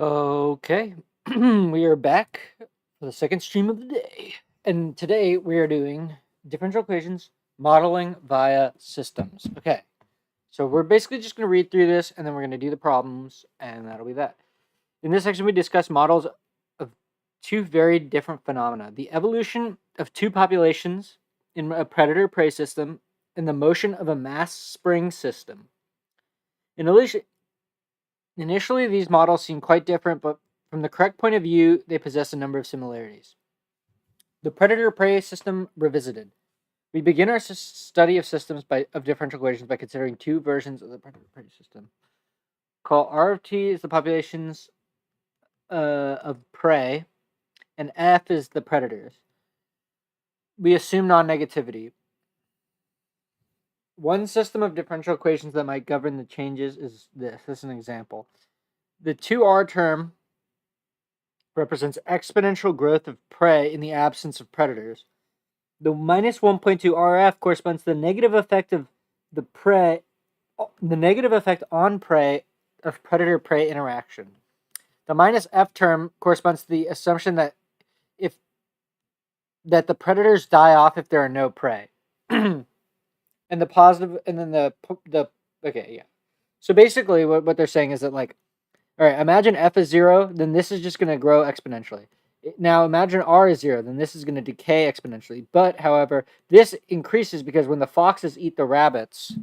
Okay, we are back for the second stream of the day. And today we are doing differential equations modeling via systems. Okay, so we're basically just going to read through this and then we're going to do the problems, and that'll be that. In this section, we discuss models of two very different phenomena: the evolution of two populations in a predator prey system and the motion of a mass spring system. Initially, these models seem quite different, but from the correct point of view, they possess a number of similarities. The predator-prey system revisited. We begin our study of systems of differential equations by considering two versions of the predator-prey system. Call R of t is the populations of prey, and F is the predators. We assume non-negativity. One system of differential equations that might govern the changes is this. This is an example. The 2R term represents exponential growth of prey in the absence of predators. The minus 1.2 RF corresponds to the negative effect of the negative effect on prey of predator-prey interaction. The minus F term corresponds to the assumption that the predators die off if there are no prey. And the positive, and then the okay, yeah. So basically, what they're saying is that, like, all right, imagine F is 0, then this is just going to grow exponentially. Now imagine R is 0, then this is going to decay exponentially. But, however, this increases because when the foxes eat the rabbits.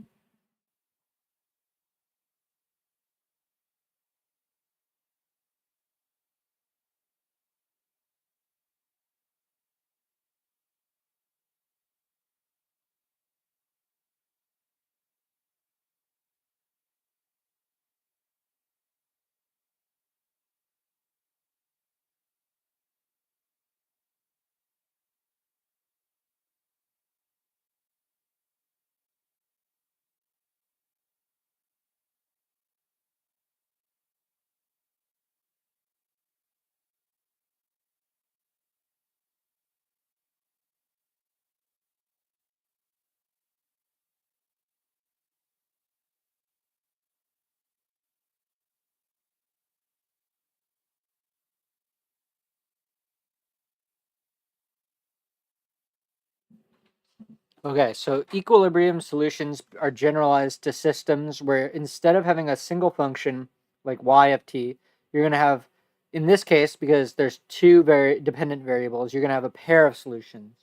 Okay, so equilibrium solutions are generalized to systems where instead of having a single function like y of t, you're going to have, in this case, because there's two very dependent variables, you're going to have a pair of solutions.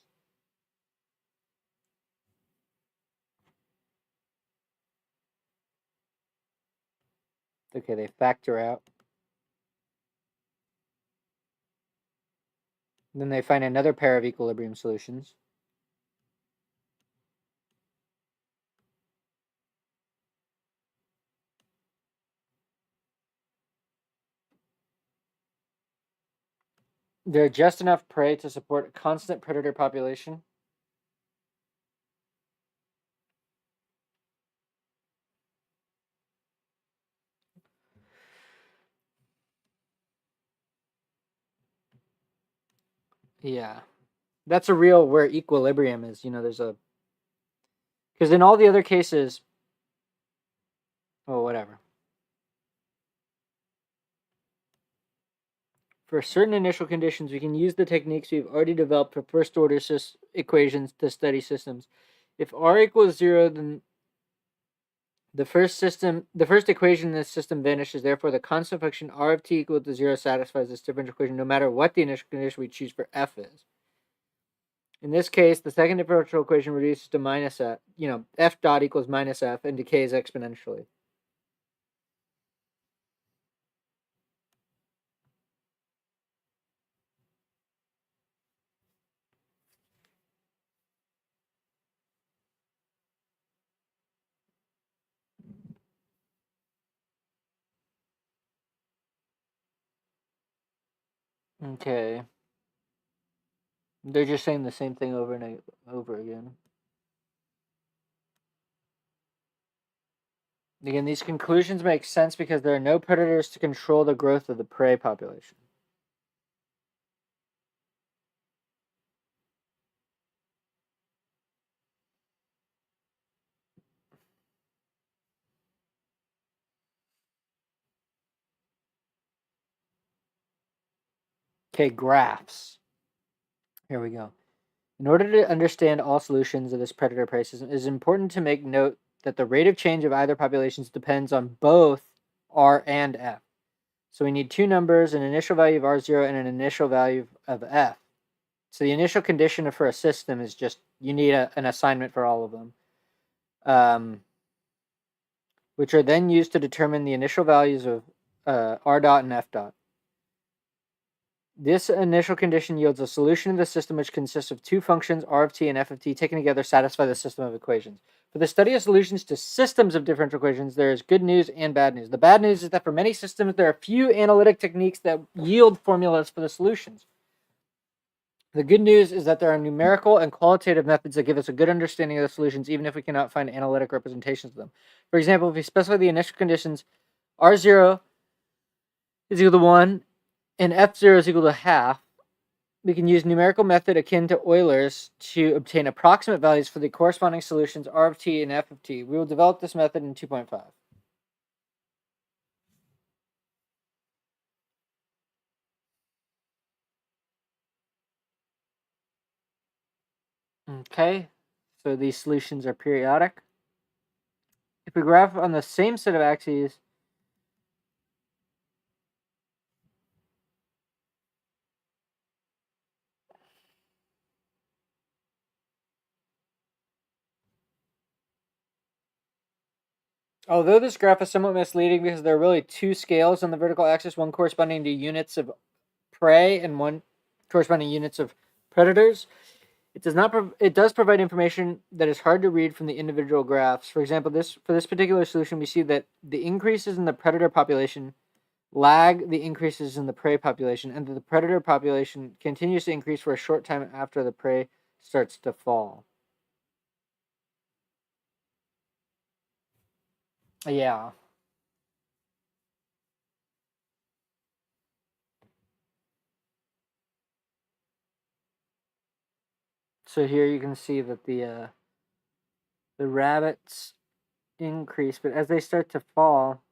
Okay, they factor out. Then they find another pair of equilibrium solutions. They're just enough prey to support a constant predator population. Yeah. That's a real where equilibrium is. There's a. Because in all the other cases. Oh, whatever. For certain initial conditions, we can use the techniques we've already developed for first order equations to study systems. If R equals 0, then the first equation in this system vanishes. Therefore, the constant function R of t equal to 0 satisfies this differential equation no matter what the initial condition we choose for F is. In this case, the second differential equation reduces to minus F. F dot equals minus F and decays exponentially. Okay. They're just saying the same thing over and over again. Again, these conclusions make sense because there are no predators to control the growth of the prey population. Okay, graphs. Here we go. In order to understand all solutions of this predator-prey system, it is important to make note that the rate of change of either populations depends on both R and F. So we need two numbers, an initial value of R0 and an initial value of F. So the initial condition for a system is just you need an assignment for all of them, which are then used to determine the initial values of R dot and F dot. This initial condition yields a solution of the system which consists of two functions, R of t and F of t, taken together satisfy the system of equations. For the study of solutions to systems of differential equations, there is good news and bad news. The bad news is that for many systems, there are few analytic techniques that yield formulas for the solutions. The good news is that there are numerical and qualitative methods that give us a good understanding of the solutions, even if we cannot find analytic representations of them. For example, if we specify the initial conditions R0 is equal to 1 and F0 is equal to half, we can use numerical method akin to Euler's to obtain approximate values for the corresponding solutions R of t and F of t. We will develop this method in 2.5. Okay, so these solutions are periodic. If we graph on the same set of axes, although this graph is somewhat misleading because there are really two scales on the vertical axis, one corresponding to units of prey and one corresponding units of predators, it does not. It does provide information that is hard to read from the individual graphs. For example, for this particular solution, we see that the increases in the predator population lag the increases in the prey population, and that the predator population continues to increase for a short time after the prey starts to fall. Yeah. So here you can see that the rabbits increase, but as they start to fall,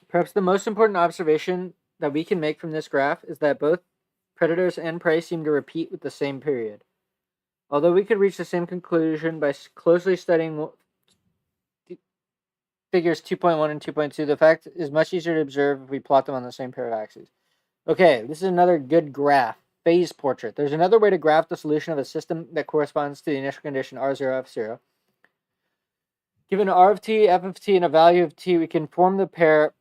perhaps the most important observation that we can make from this graph is that both predators and prey seem to repeat with the same period. Although we could reach the same conclusion by closely studying figures 2.1 and 2.2, the fact is much easier to observe if we plot them on the same pair of axes. Okay, this is another good graph. Phase portrait. There's another way to graph the solution of a system that corresponds to the initial condition R0, F0. Given R of t, F of t, and a value of t, we can form the pair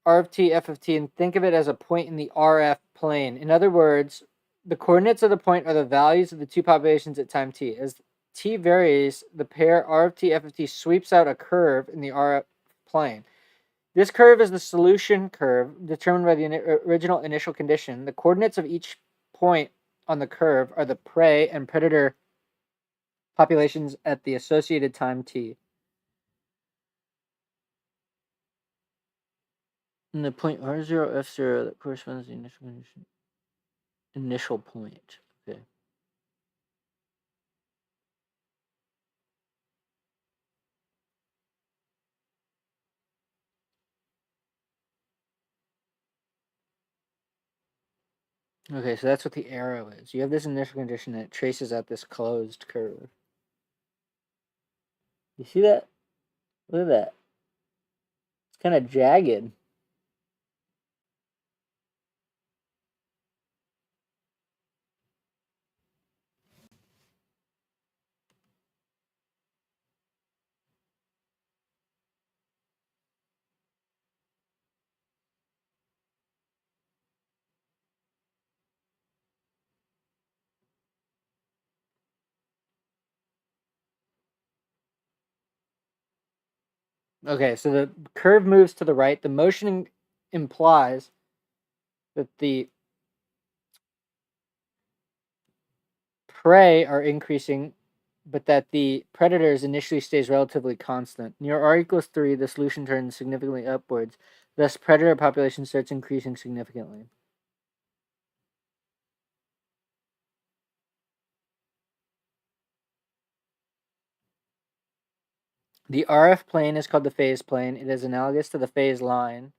R of t, F of t, and think of it as a point in the RF plane. In other words, the coordinates of the point are the values of the two populations at time t. As t varies, the pair R of t, F of t sweeps out a curve in the RF plane. This curve is the solution curve determined by the original initial condition. The coordinates of each point on the curve are the prey and predator populations at the associated time t. And the point R0, F0 that corresponds to the initial condition. Initial point. Okay. Okay, so that's what the arrow is. You have this initial condition that traces out this closed curve. You see that? Look at that. It's kind of jagged. Okay, so the curve moves to the right. The motion implies that the prey are increasing, but that the predators initially stays relatively constant. Near r equals 3, the solution turns significantly upwards. Thus, predator population starts increasing significantly. The RF plane is called the phase plane. It is analogous to the phase line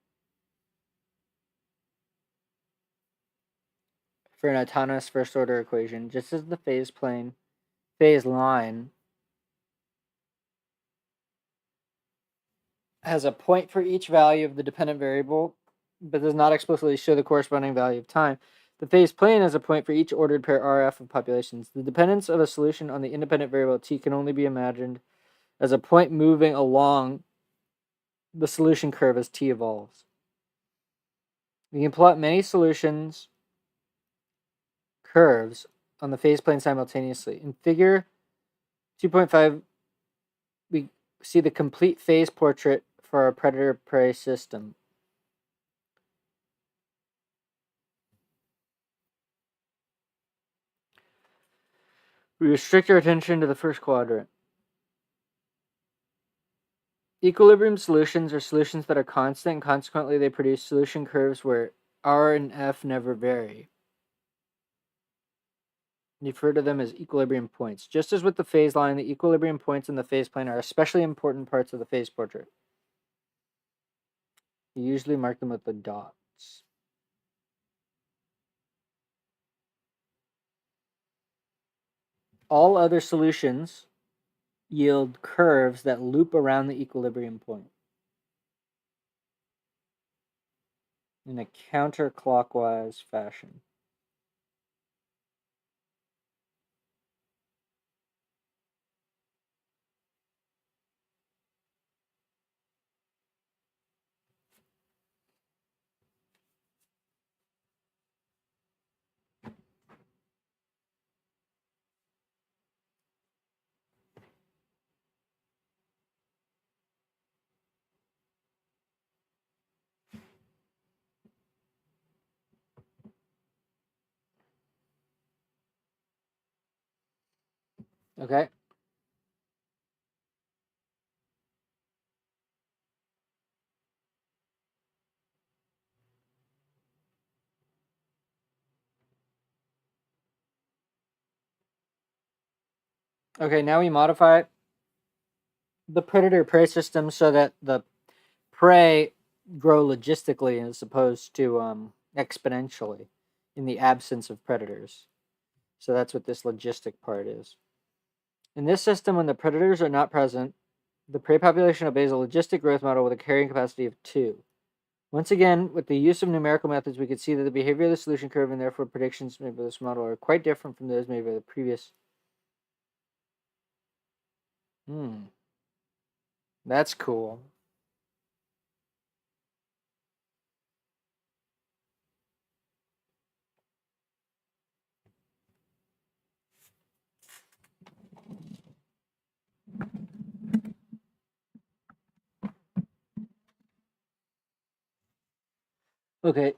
for an autonomous first order equation, just as the phase line has a point for each value of the dependent variable, but does not explicitly show the corresponding value of time. The phase plane has a point for each ordered pair RF of populations. The dependence of a solution on the independent variable t can only be imagined as a point moving along the solution curve as t evolves. We can plot many solutions curves on the phase plane simultaneously. In figure 2.5, we see the complete phase portrait for our predator-prey system. We restrict our attention to the first quadrant. Equilibrium solutions are solutions that are constant, and consequently they produce solution curves where R and F never vary. You refer to them as equilibrium points. Just as with the phase line, the equilibrium points in the phase plane are especially important parts of the phase portrait. You usually mark them with the dots. All other solutions yield curves that loop around the equilibrium point in a counterclockwise fashion. Okay. Okay, now we modify the predator-prey system so that the prey grow logistically as opposed to exponentially in the absence of predators. So that's what this logistic part is. In this system, when the predators are not present, the prey population obeys a logistic growth model with a carrying capacity of 2. Once again, with the use of numerical methods, we can see that the behavior of the solution curve and therefore predictions made by this model are quite different from those made by the previous. That's cool. Okay.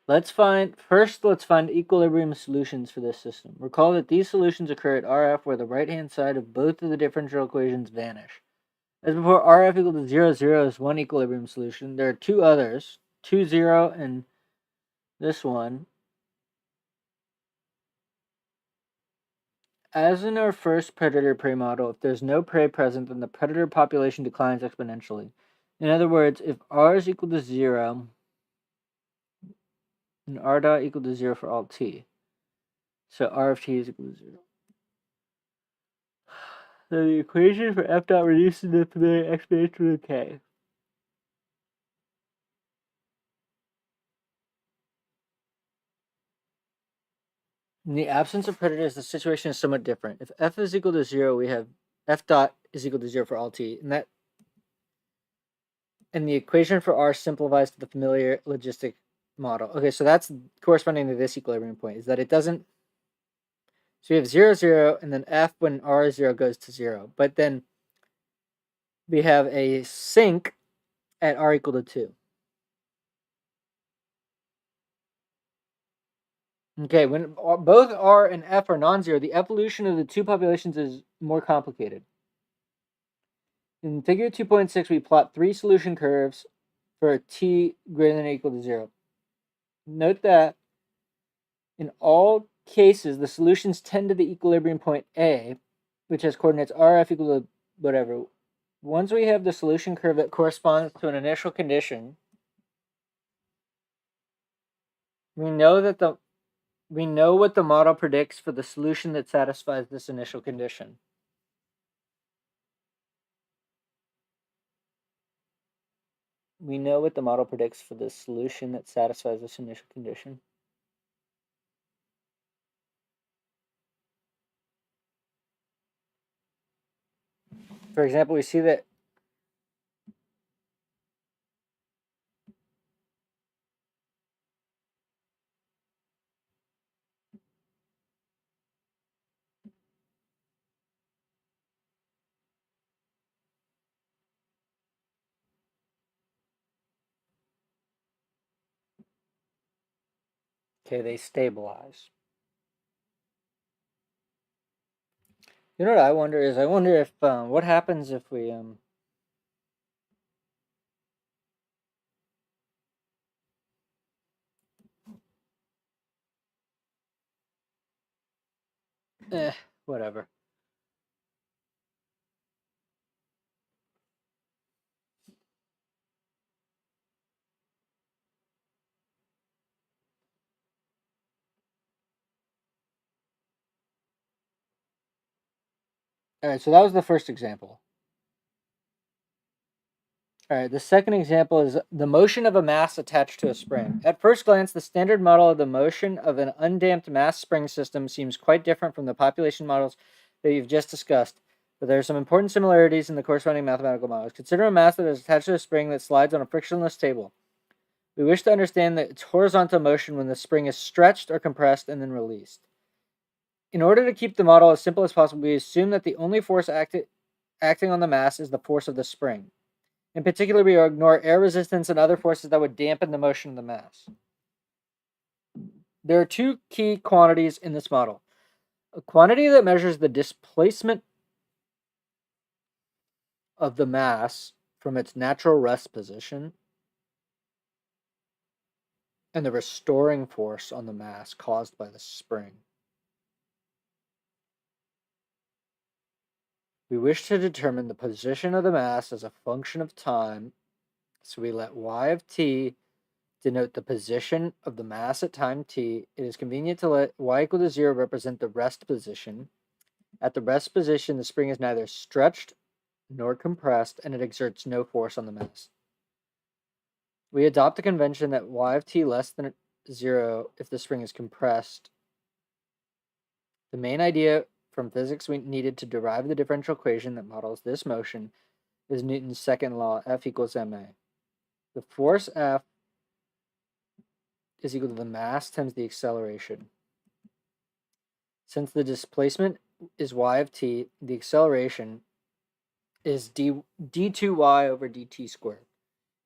Let's find equilibrium solutions for this system. Recall that these solutions occur at RF where the right-hand side of both of the differential equations vanish. As before, RF equal to 0, 0 is one equilibrium solution. There are two others, 2, 0, and this one. As in our first predator-prey model, if there's no prey present, then the predator population declines exponentially. In other words, if R is equal to 0, and R dot equal to 0 for all t. So R of t is equal to 0. So the equation for F dot reduces the familiar exponential decay. In the absence of predators, the situation is somewhat different. If F is equal to 0, we have F dot is equal to 0 for all t. And the equation for R simplifies to the familiar logistic model. Okay, so that's corresponding to this equilibrium point, is that it doesn't. So we have 0, 0, and then F when R is 0 goes to 0. But then we have a sink at R equal to 2. Okay, when both R and F are non-zero, the evolution of the two populations is more complicated. In figure 2.6, we plot 3 solution curves for t greater than or equal to 0. Note that in all cases, the solutions tend to the equilibrium point A, which has coordinates RF equal to whatever. Once we have the solution curve that corresponds to an initial condition, we know what the model predicts for the solution that satisfies this initial condition. We know what the model predicts for the solution that satisfies this initial condition. For example, we see that they stabilize. You know what I wonder is, I wonder if what happens if we whatever. All right, so that was the first example. All right, the second example is the motion of a mass attached to a spring. At first glance, the standard model of the motion of an undamped mass spring system seems quite different from the population models that you've just discussed, but there are some important similarities in the corresponding mathematical models. Consider a mass that is attached to a spring that slides on a frictionless table. We wish to understand its horizontal motion when the spring is stretched or compressed and then released. In order to keep the model as simple as possible, we assume that the only force acting on the mass is the force of the spring. In particular, we ignore air resistance and other forces that would dampen the motion of the mass. There are two key quantities in this model. A quantity that measures the displacement of the mass from its natural rest position, and the restoring force on the mass caused by the spring. We wish to determine the position of the mass as a function of time, so we let y of t denote the position of the mass at time t. It is convenient to let y equal to 0 represent the rest position. At the rest position, the spring is neither stretched nor compressed, and it exerts no force on the mass. We adopt the convention that y of t less than 0 if the spring is compressed. The main idea from physics we needed to derive the differential equation that models this motion is Newton's second law, F equals ma. The force F is equal to the mass times the acceleration. Since the displacement is y of t, the acceleration is d2y over dt squared.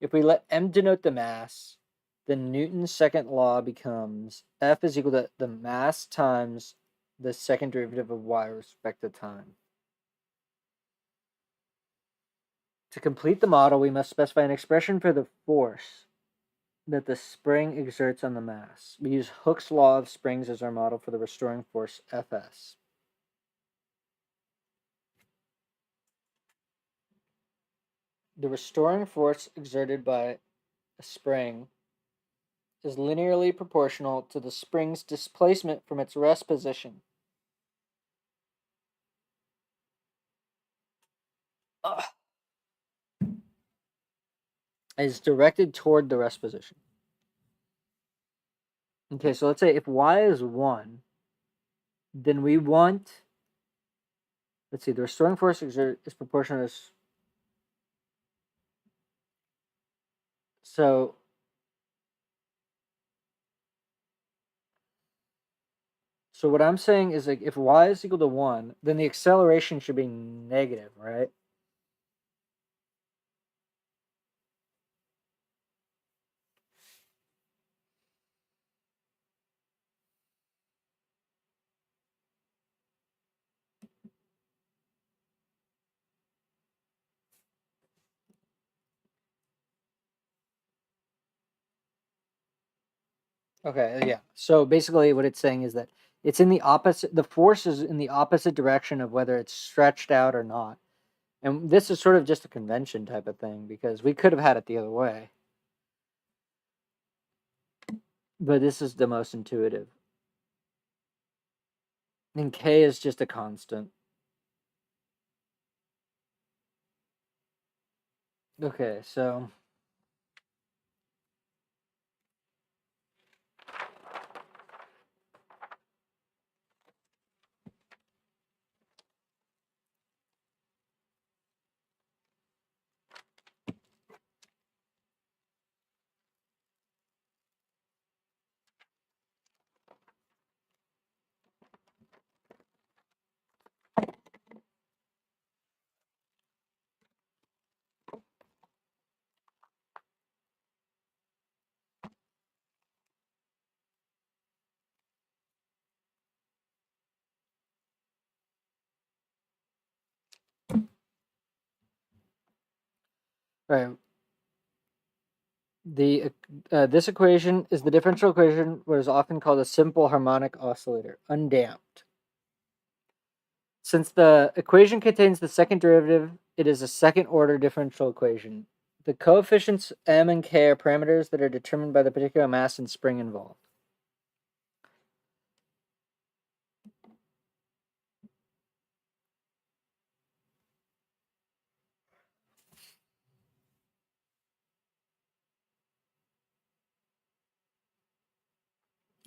If we let m denote the mass, then Newton's second law becomes F is equal to the mass times the second derivative of y with respect to time. To complete the model, we must specify an expression for the force that the spring exerts on the mass. We use Hooke's law of springs as our model for the restoring force Fs. The restoring force exerted by a spring is linearly proportional to the spring's displacement from its rest position. Is directed toward the rest position. Okay, so let's say if y is 1, then we want, let's see, the restoring force exerted is proportional to this. So what I'm saying is, like, if y is equal to 1, then the acceleration should be negative, right? Okay, yeah. So basically, what it's saying is that it's in the opposite. The force is in the opposite direction of whether it's stretched out or not. And this is sort of just a convention type of thing because we could have had it the other way, but this is the most intuitive. And k is just a constant. Okay, so right, the this equation is the differential equation, what is often called a simple harmonic oscillator, undamped. Since the equation contains the second derivative, it is a second order differential equation. The coefficients m and k are parameters that are determined by the particular mass and spring involved.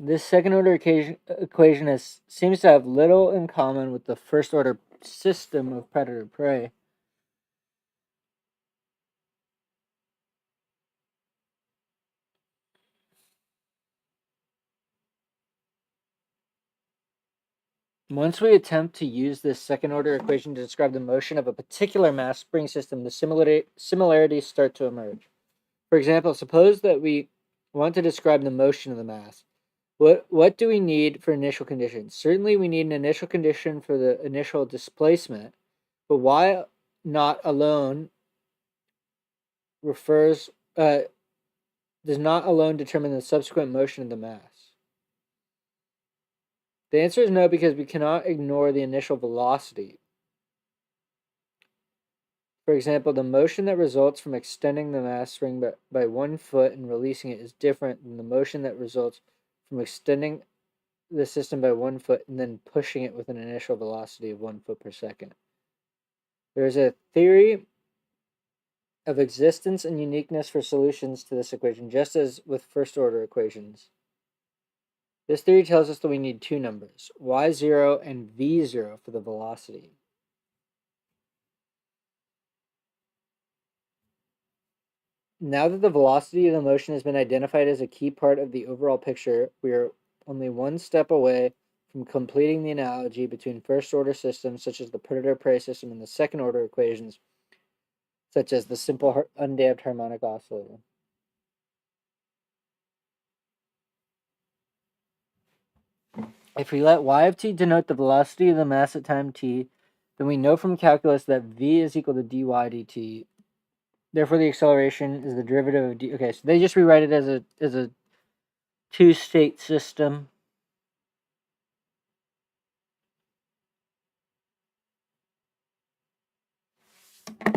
This second order equation seems to have little in common with the first order system of predator prey. Once we attempt to use this second order equation to describe the motion of a particular mass spring system, the similarities start to emerge. For example, suppose that we want to describe the motion of the mass. What do we need for initial conditions? Certainly we need an initial condition for the initial displacement, but why not alone refers does not alone determine the subsequent motion of the mass. The answer is no, because we cannot ignore the initial velocity. For example, the motion that results from extending the mass spring by 1 foot and releasing it is different than the motion that results from extending the system by 1 foot and then pushing it with an initial velocity of 1 foot per second. There is a theory of existence and uniqueness for solutions to this equation, just as with first order equations. This theory tells us that we need two numbers, y0 and v0 for the velocity. Now that the velocity of the motion has been identified as a key part of the overall picture, we are only one step away from completing the analogy between first order systems such as the predator prey system and the second order equations such as the simple undamped harmonic oscillator. If we let y of t denote the velocity of the mass at time t, then we know from calculus that v is equal to dy dt. Therefore, the acceleration is the derivative of d. Okay, so they just rewrite it as a two-state system.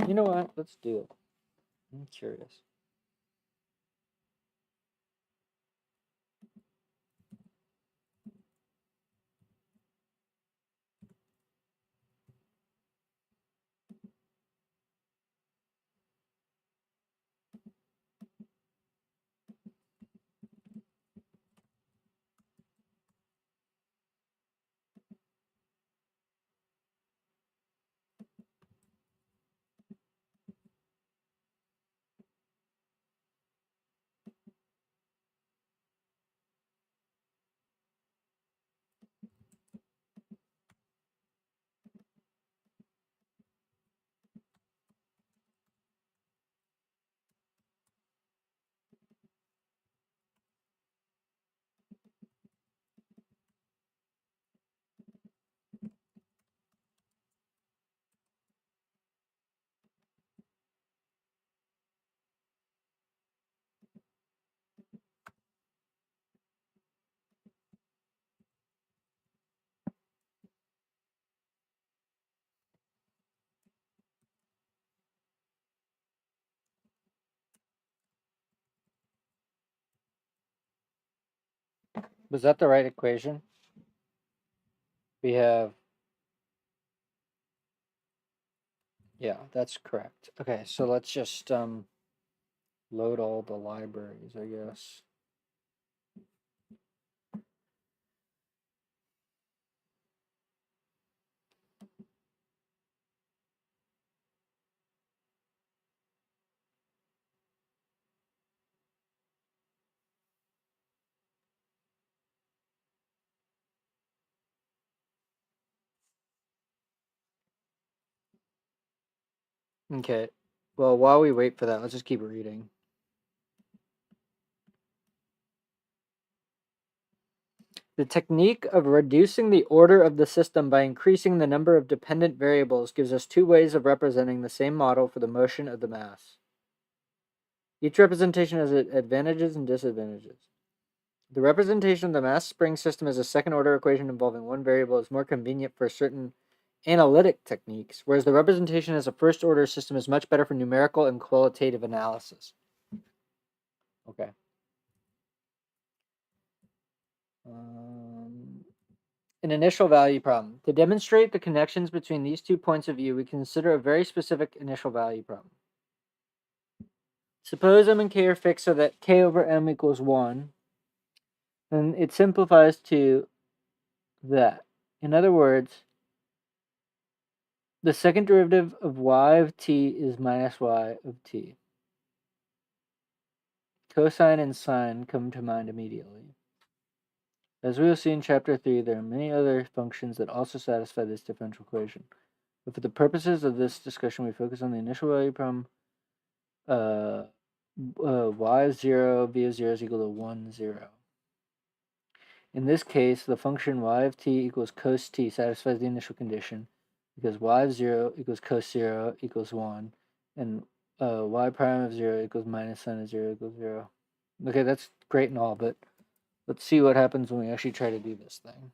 You know what? Let's do it. I'm curious. Was that the right equation? We have, yeah, that's correct. Okay, so let's just load all the libraries, I guess. Okay, well, while we wait for that, let's just keep reading. The technique of reducing the order of the system by increasing the number of dependent variables gives us two ways of representing the same model for the motion of the mass. Each representation has advantages and disadvantages. The representation of the mass spring system as a second-order equation involving one variable is more convenient for certain analytic techniques, whereas the representation as a first-order system is much better for numerical and qualitative analysis. Okay. An initial value problem. To demonstrate the connections between these 2 points of view, we consider a very specific initial value problem. Suppose m and k are fixed so that k over m equals 1, then it simplifies to that. In other words, the second derivative of y of t is minus y of t. Cosine and sine come to mind immediately. As we will see in chapter 3, there are many other functions that also satisfy this differential equation. But for the purposes of this discussion, we focus on the initial value problem y of 0, v of 0 is equal to 1, 0. In this case, the function y of t equals cos t satisfies the initial condition because y of 0 equals cos 0 equals 1, and y prime of 0 equals minus sine of 0 equals 0. Okay, that's great and all, but let's see what happens when we actually try to do this thing.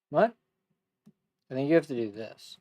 What? I think you have to do this.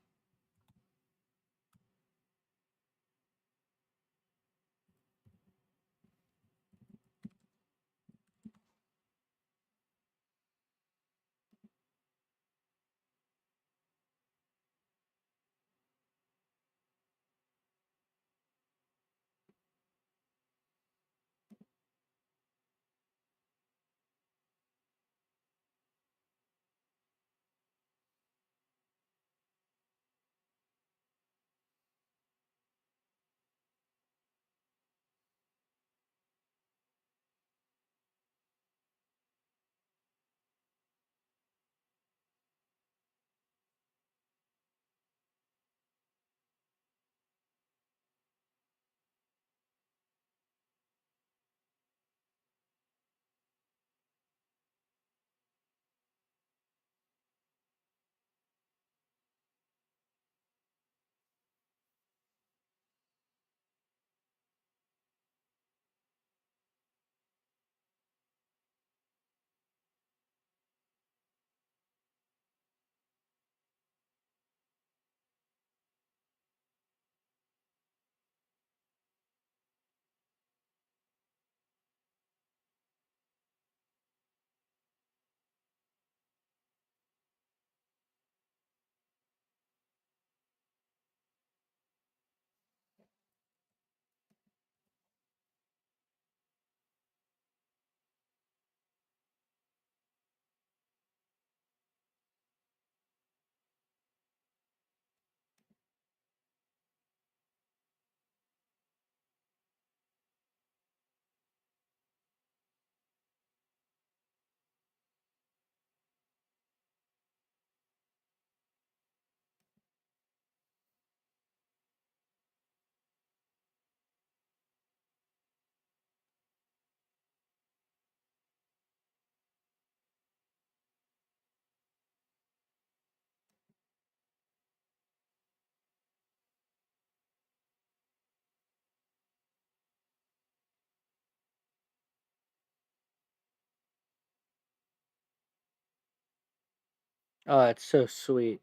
Oh, that's so sweet.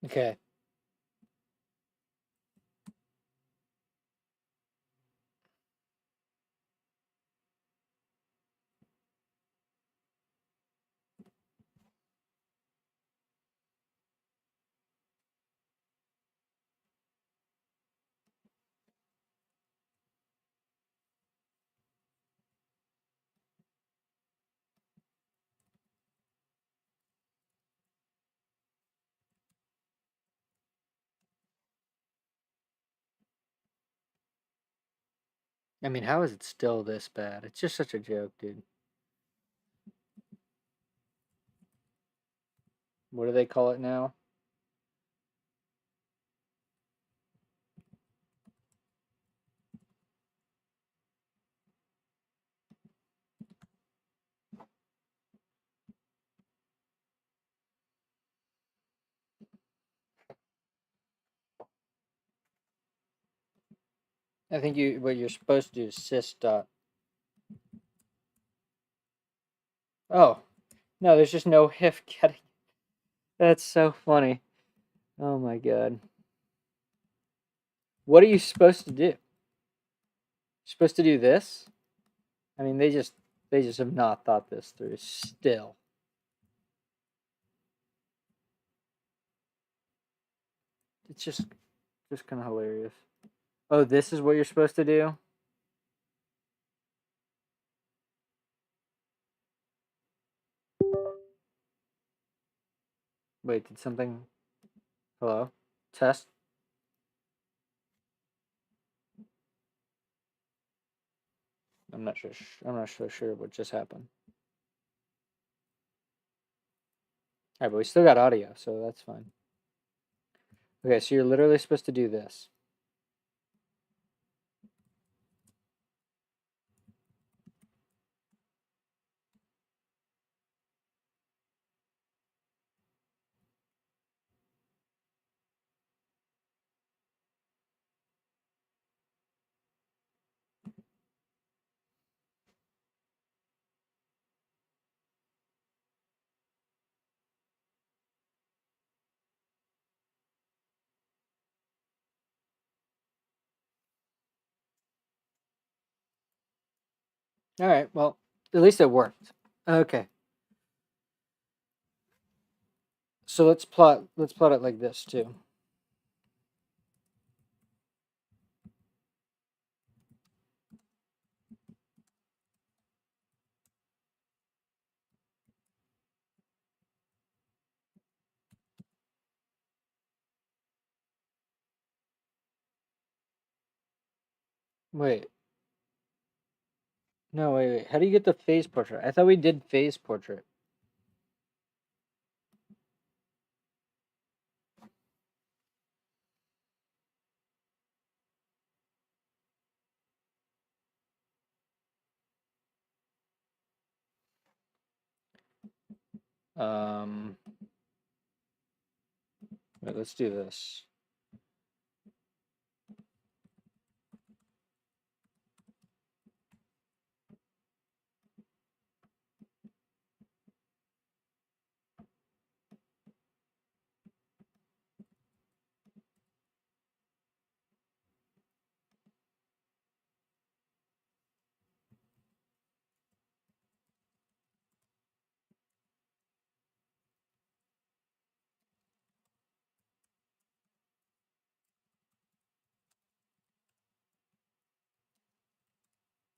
Okay. I mean, how is it still this bad? It's just such a joke, dude. What do they call it now? I think what you're supposed to do is sys dot. Oh, no, there's just no if getting. That's so funny. Oh my god. What are you supposed to do? You're supposed to do this? I mean, they just have not thought this through still. It's just kind of hilarious. Oh, this is what you're supposed to do? Wait, did something Hello? Test? I'm not so sure what just happened. Alright, but we still got audio, so that's fine. Okay, so you're literally supposed to do this. Alright, well, at least it worked. Okay. So let's plot it like this too. Wait. No, wait. How do you get the phase portrait? I thought we did phase portrait. Um Wait, let's do this.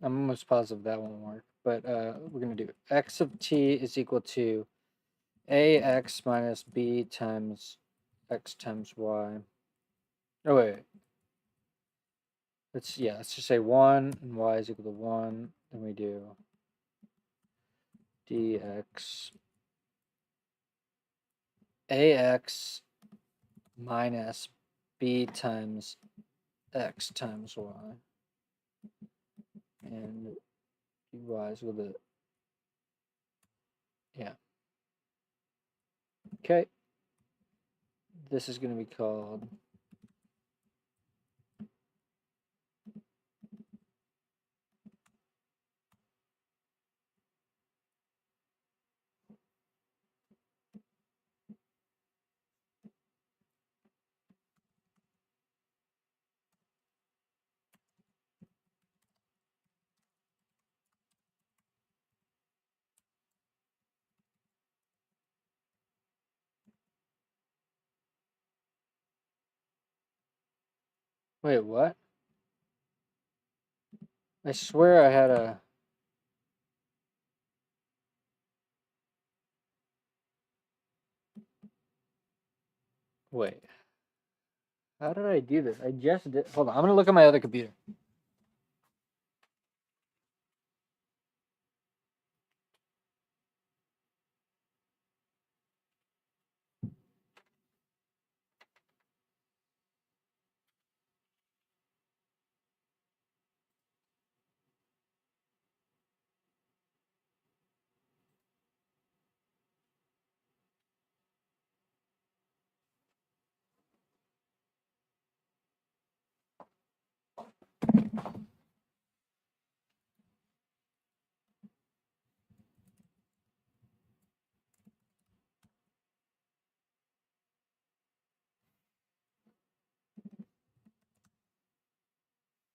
I'm almost positive that won't work, but we're gonna do x of t is equal to ax minus b times x times y. Oh wait. Let's just say 1 and y is equal to 1. Then we do dx ax minus b times x times y, and dy is with it. Yeah. Okay. This is going to be called wait, what? I swear I had a wait. How did I do this? I just did. Hold on. I'm going to look at my other computer.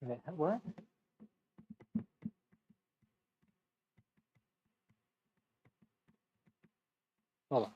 Wait, what? Hold on.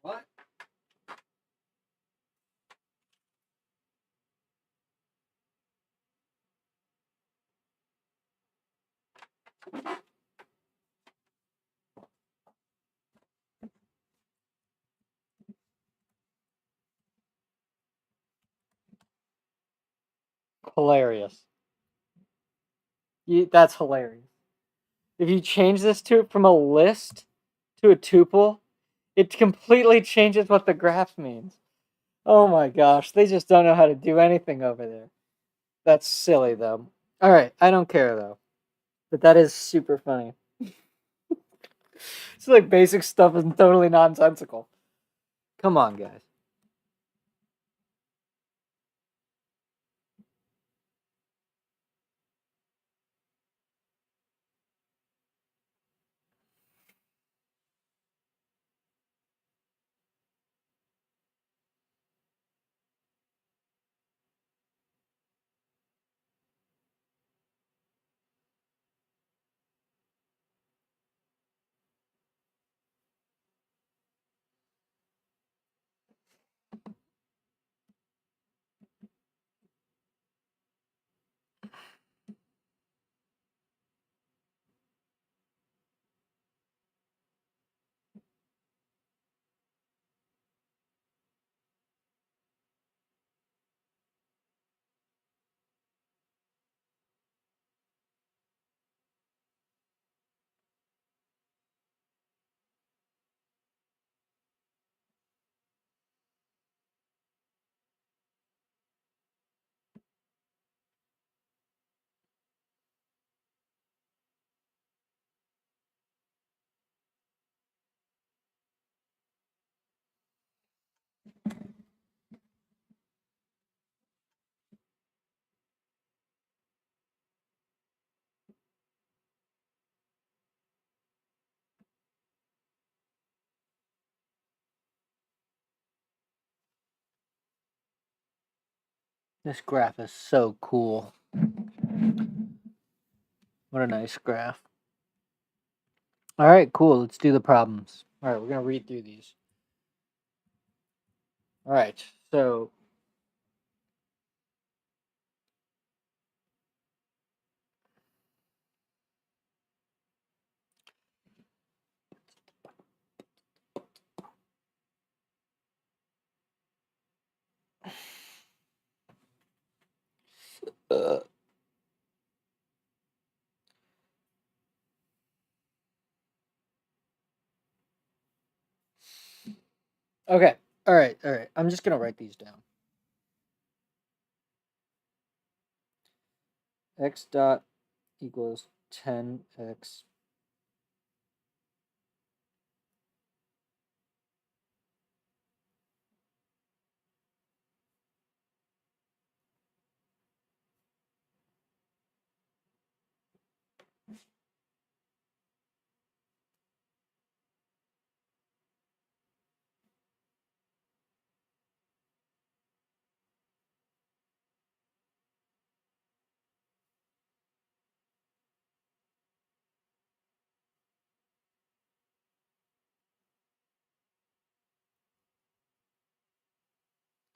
What? Hilarious. That's hilarious. If you change this to from a list to a tuple, it completely changes what the graph means. Oh my gosh, they just don't know how to do anything over there. That's silly though. All right, I don't care though. But that is super funny. It's like basic stuff is totally nonsensical. Come on, guys. This graph is so cool. What a nice graph. All right, cool. Let's do the problems. All right, we're going to read through these. All right, so okay. All right. I'm just going to write these down. X dot equals 10x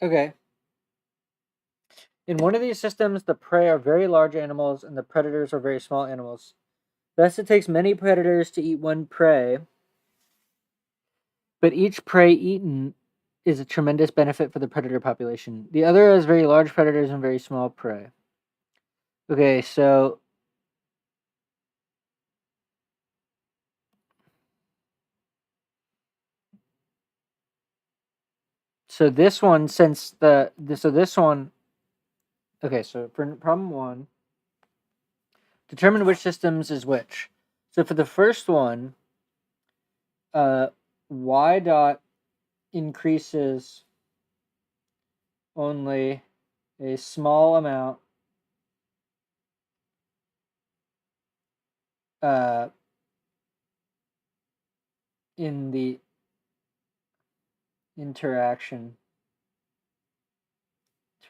Okay. In one of these systems, the prey are very large animals and the predators are very small animals. Thus, it takes many predators to eat one prey, but each prey eaten is a tremendous benefit for the predator population. The other has very large predators and very small prey. Okay, so this one, since this one, okay, so for problem one, determine which systems is which. So for the first one, y dot increases only a small amount in the interaction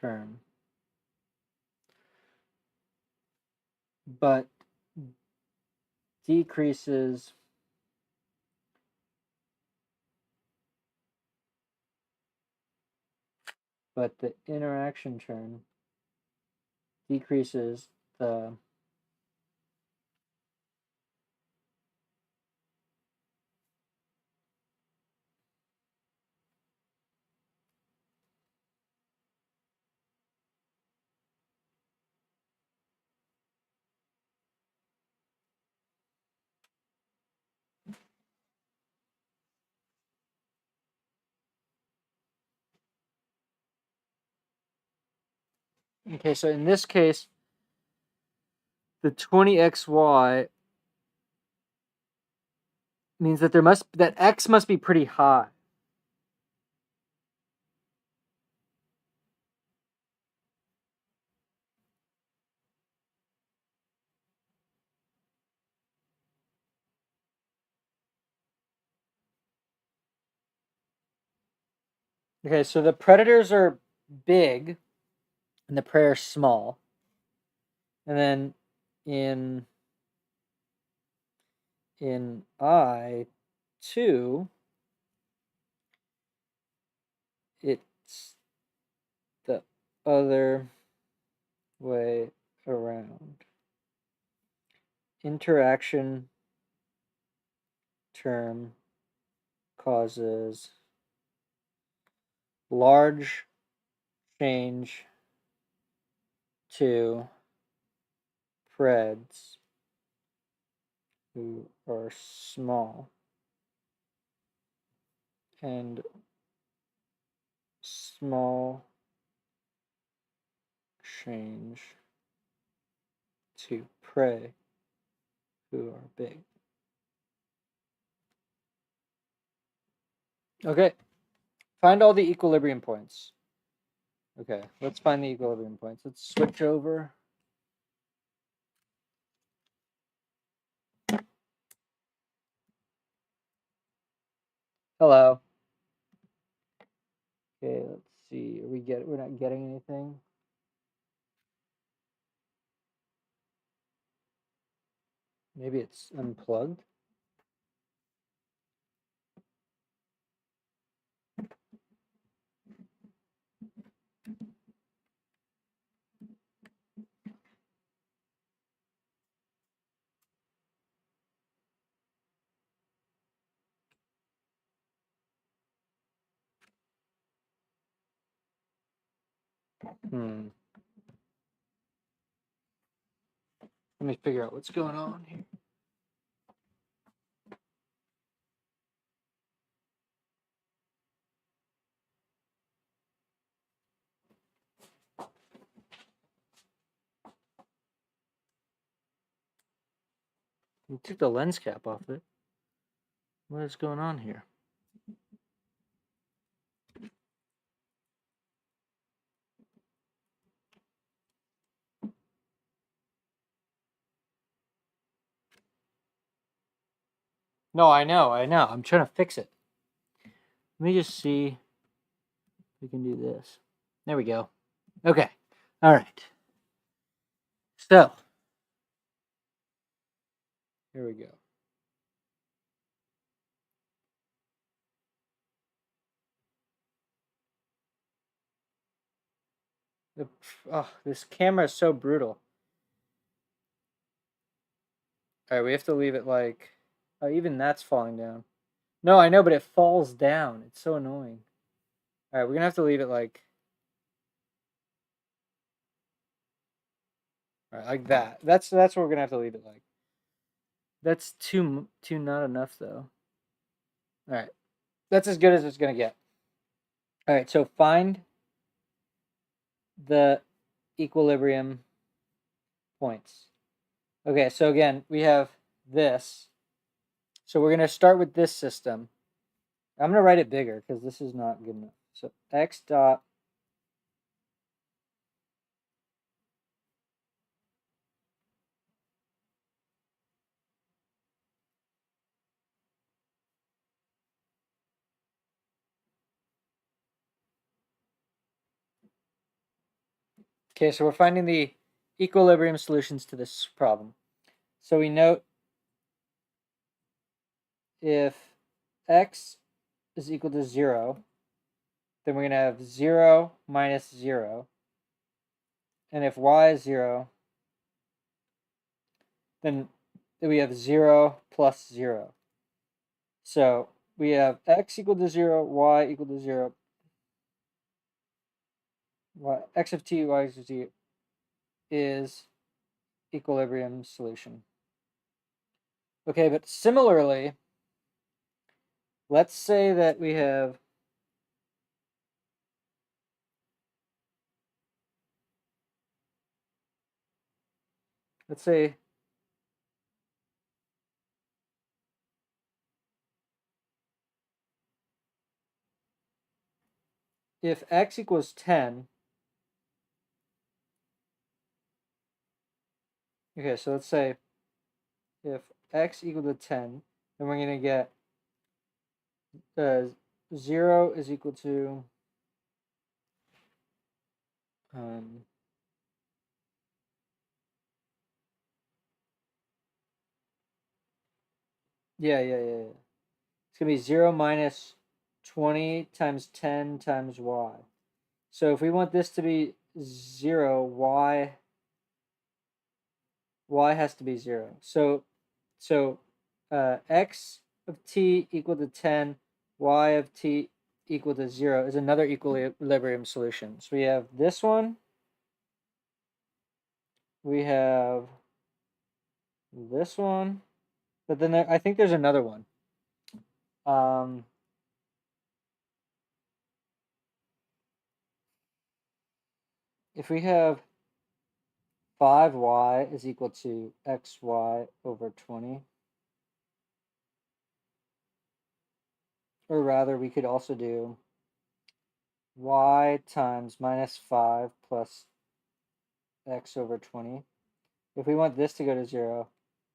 term, but decreases but the interaction term decreases the okay, so in this case, the 20xy means that that x must be pretty high. Okay, so the predators are big and the prey are small. And then in I2, it's the other way around. Interaction term causes large change to preds who are small and small change to prey who are big. Okay, find all the equilibrium points. Okay, let's find the equilibrium points. Let's switch over. Hello. Okay, let's see. We're not getting anything. Maybe it's unplugged. Let me figure out what's going on here. You took the lens cap off it. What is going on here? No, I know. I'm trying to fix it. Let me just see if we can do this. There we go. Okay. All right. So, here we go. This camera is so brutal. All right, we have to leave it like... Oh, even that's falling down. No, I know, but it falls down. It's so annoying. All right, we're going to have to leave it like... All right, like that. That's what we're going to have to leave it like. That's too not enough, though. All right. That's as good as it's going to get. All right, so find the equilibrium points. Okay, so again, we have this. So we're going to start with this system. I'm going to write it bigger because this is not good enough. So x dot okay, so we're finding the equilibrium solutions to this problem. So we note if x is equal to 0, then we're going to have 0 minus 0. And if y is 0, then we have 0 plus 0. So we have x equal to 0, y equal to 0. X of t, y of t is equilibrium solution. Okay, but similarly, let's say that we have let's say if x equals 10, okay, so let's say if x equal to 10, then we're going to get 0 is equal to Yeah. It's going to be 0 minus 20 times 10 times y. So if we want this to be 0, y has to be 0. So x of t equal to 10, y of t equal to 0 is another equilibrium solution. So we have this one. We have this one. But then I think there's another one. If we have 5y is equal to xy over 20, or rather we could also do y times minus 5 plus x over 20. If we want this to go to 0,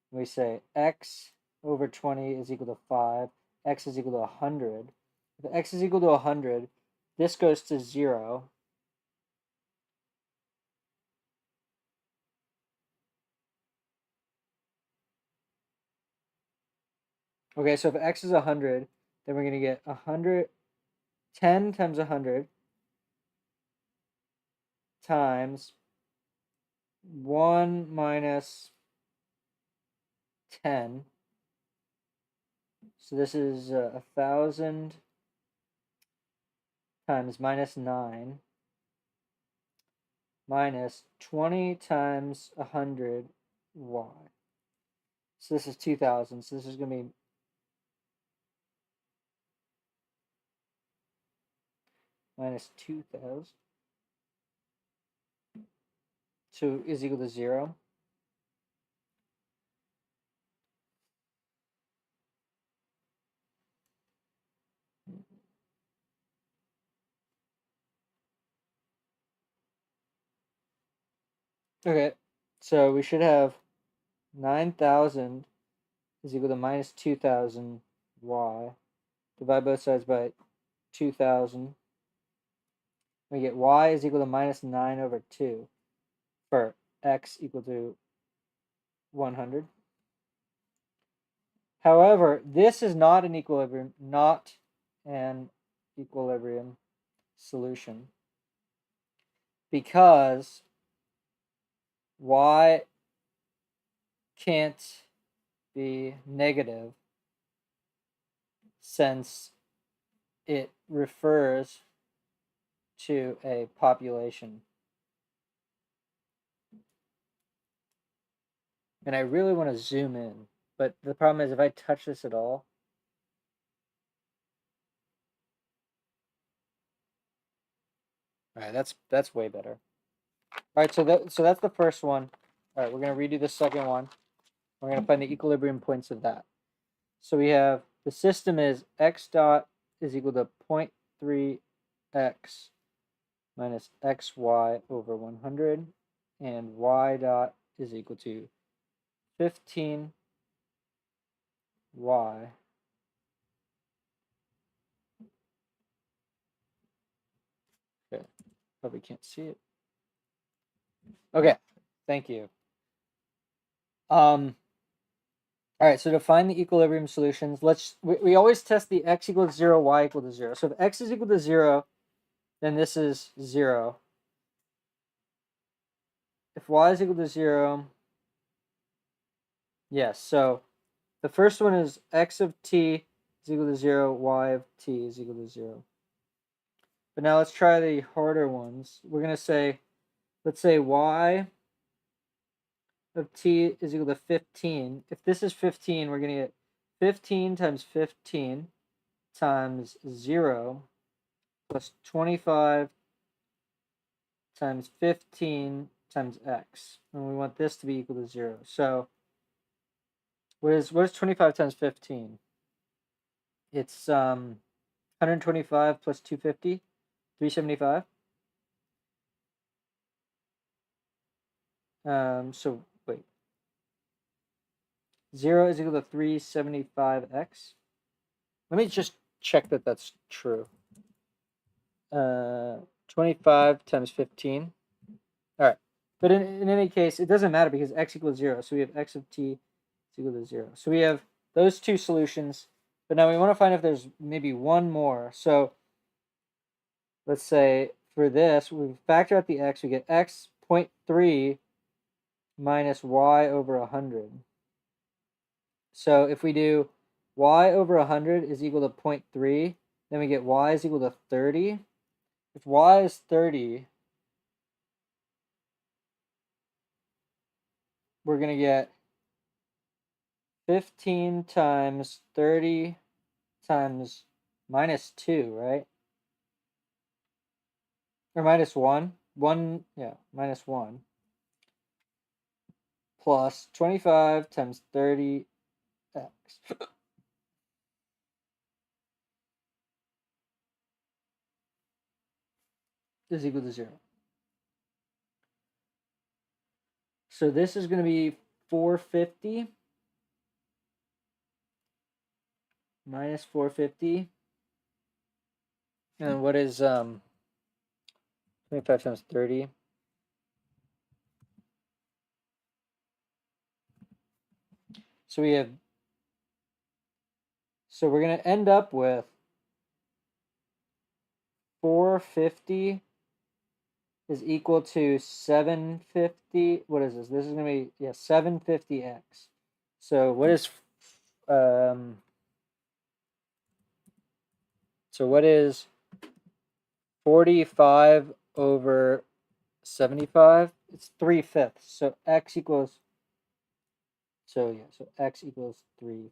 we say x over 20 is equal to 5, x is equal to 100. If x is equal to 100, this goes to 0. Okay, so if x is 100, then we're going to get 10 times 100 times 1 minus 10. So this is 1,000 times minus 9 minus 20 times 100 y. So this is 2,000. So this is going to be minus 2,000. So is equal to 0. Okay, so we should have 9,000 is equal to minus 2,000 y. Divide both sides by 2,000. We get y is equal to minus 9 over 2 for x equal to 100. However, this is not an equilibrium solution because y can't be negative since it refers to a population. And I really want to zoom in, but the problem is if I touch this at all, all right, that's way better. All right, so that's the first one. All right, we're going to redo the second one. We're going to find the equilibrium points of that. So we have the system is x dot is equal to 0.3x minus xy over 100, and y dot is equal to 15y. Okay, probably can't see it. Okay, thank you. All right, so to find the equilibrium solutions, we always test the x equal to 0, y equal to 0. So if x is equal to 0, then this is 0. If y is equal to 0, yes, so the first one is x of t is equal to 0, y of t is equal to 0. But now let's try the harder ones. We're going to say, let's say y of t is equal to 15. If this is 15, we're going to get 15 times 15 times 0 plus 25 times 15 times x. And we want this to be equal to 0. So what is 25 times 15? It's 125 plus 250, 375. So wait. 0 is equal to 375x. Let me just check that that's true. 25 times 15. All right. But in any case, it doesn't matter because x equals 0. So we have x of t is equal to 0. So we have those two solutions. But now we want to find if there's maybe one more. So let's say for this, we factor out the x. We get x 0.3 minus y over 100. So if we do y over 100 is equal to 0.3, then we get y is equal to 30. If y is 30, we're going to get 15 times 30 times minus 2, right? Or minus 1. 1, yeah, minus 1. Plus 25 times 30x is equal to 0. So this is going to be 450 minus 450. And what is 25 times 30? So we have, so we're going to end up with 450 is equal to 750. What is this? This is going to be, yeah, 750x. So what is, so what is 45 over 75? It's 3/5. So x equals, so yeah, so x equals 3/5.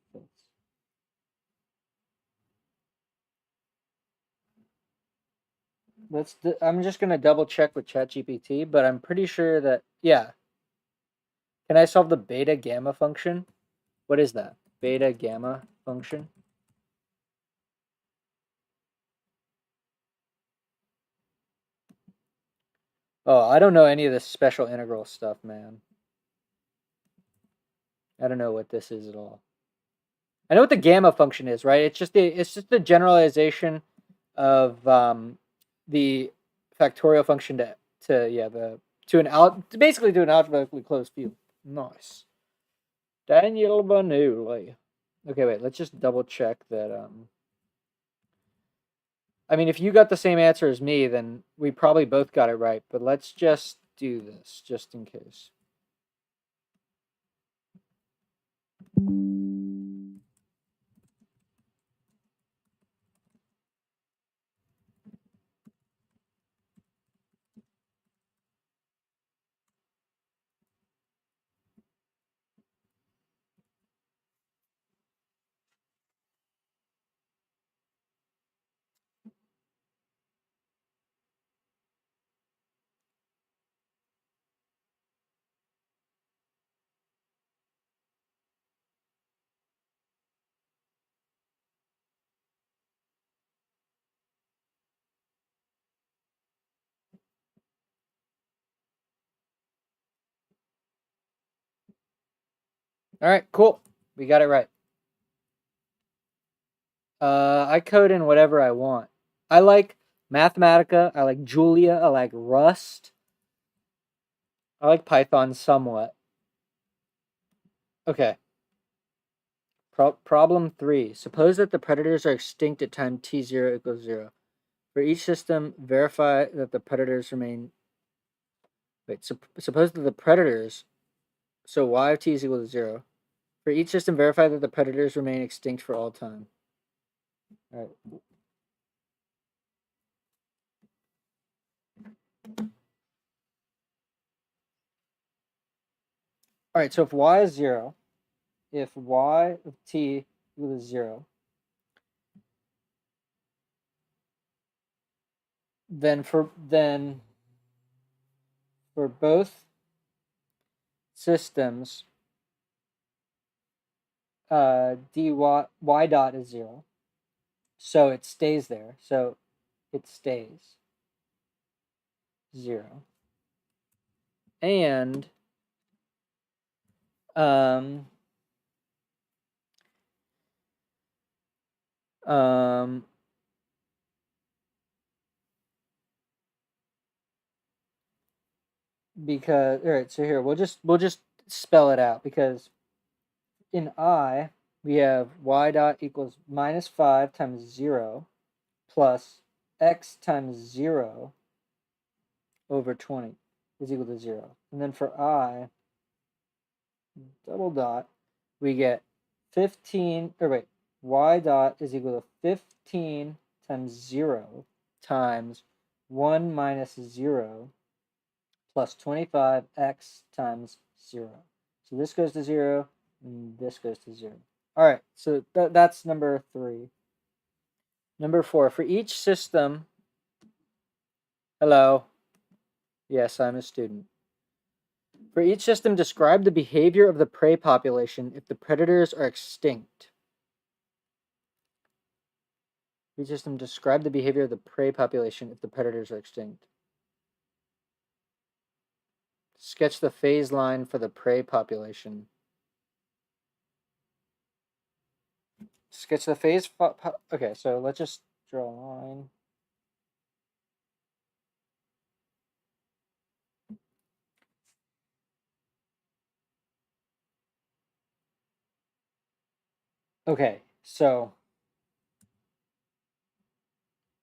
I'm just going to double check with ChatGPT, but I'm pretty sure that, yeah. Can I solve the beta gamma function? What is that? Beta gamma function? Oh, I don't know any of this special integral stuff, man. I don't know what this is at all. I know what the gamma function is, right? It's just the generalization of the factorial function basically to an algebraically closed field. Nice. Daniel Bernoulli. Okay, wait. Let's just double check that. I mean, if you got the same answer as me, then we probably both got it right. But let's just do this, just in case. All right, cool. We got it right. I code in whatever I want. I like Mathematica. I like Julia. I like Rust. I like Python somewhat. Okay. Problem 3. Suppose that the predators are extinct at time t0 equals 0. For each system, verify that the predators remain. Wait, suppose that the predators. So y of t is equal to 0. For each system, verify that the predators remain extinct for all time. All right. All right, so if y is 0, if y of t equals 0, then for both systems, dy y dot is 0, so it stays there. So it stays 0, and um um because all right, so here we'll just spell it out because in I we have y dot equals minus 5 times 0 plus x times 0 over 20 is equal to 0. And then for I, double dot, we get 15, or wait, y dot is equal to 15 times 0 times 1 minus 0 plus 25x times 0. So this goes to 0, and this goes to 0. All right, so that's number 3. Number 4, for each system, hello, yes, I'm a student. For each system, describe the behavior of the prey population if the predators are extinct. For each system, describe the behavior of the prey population if the predators are extinct. Sketch the phase line for the prey population. Sketch the phase. Okay, so let's just draw a line. Okay, so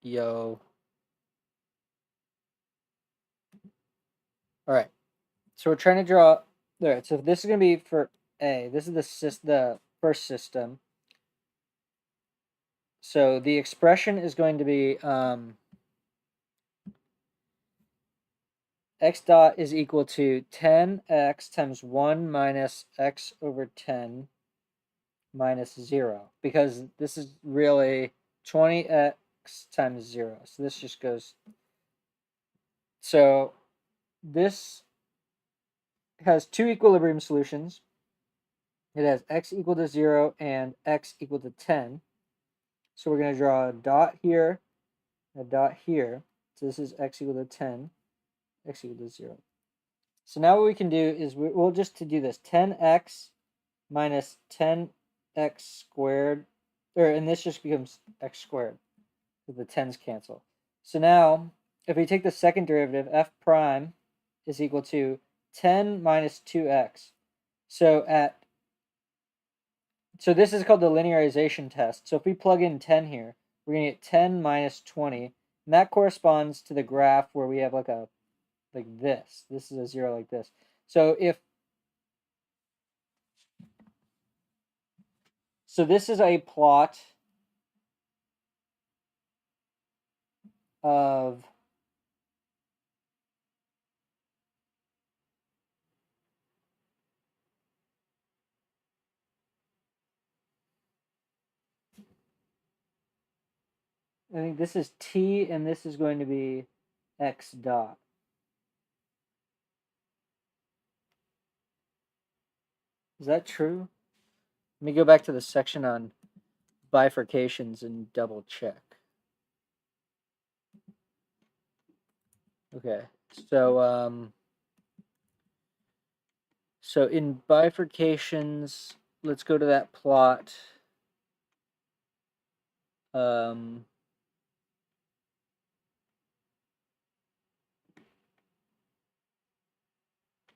yo. All right, so we're trying to draw. All right, so this is gonna be for A. This is the first system. So the expression is going to be x dot is equal to 10x times 1 minus x over 10 minus 0, because this is really 20x times 0. So this just goes. So this has two equilibrium solutions. It has x equal to 0 and x equal to 10. So we're going to draw a dot here, a dot here. So this is x equal to 10, x equal to 0. So now what we can do is we'll just to do this 10x minus 10x squared, and this just becomes x squared, so the 10's cancel. So now if we take the second derivative, f prime is equal to 10 minus 2x. So this is called the linearization test. So if we plug in 10 here, we're going to get 10 minus 20, and that corresponds to the graph where we have like this. This is a 0 like this. So this is a plot of I think this is t, and this is going to be x dot. Is that true? Let me go back to the section on bifurcations and double check. Okay, so so in bifurcations, let's go to that plot.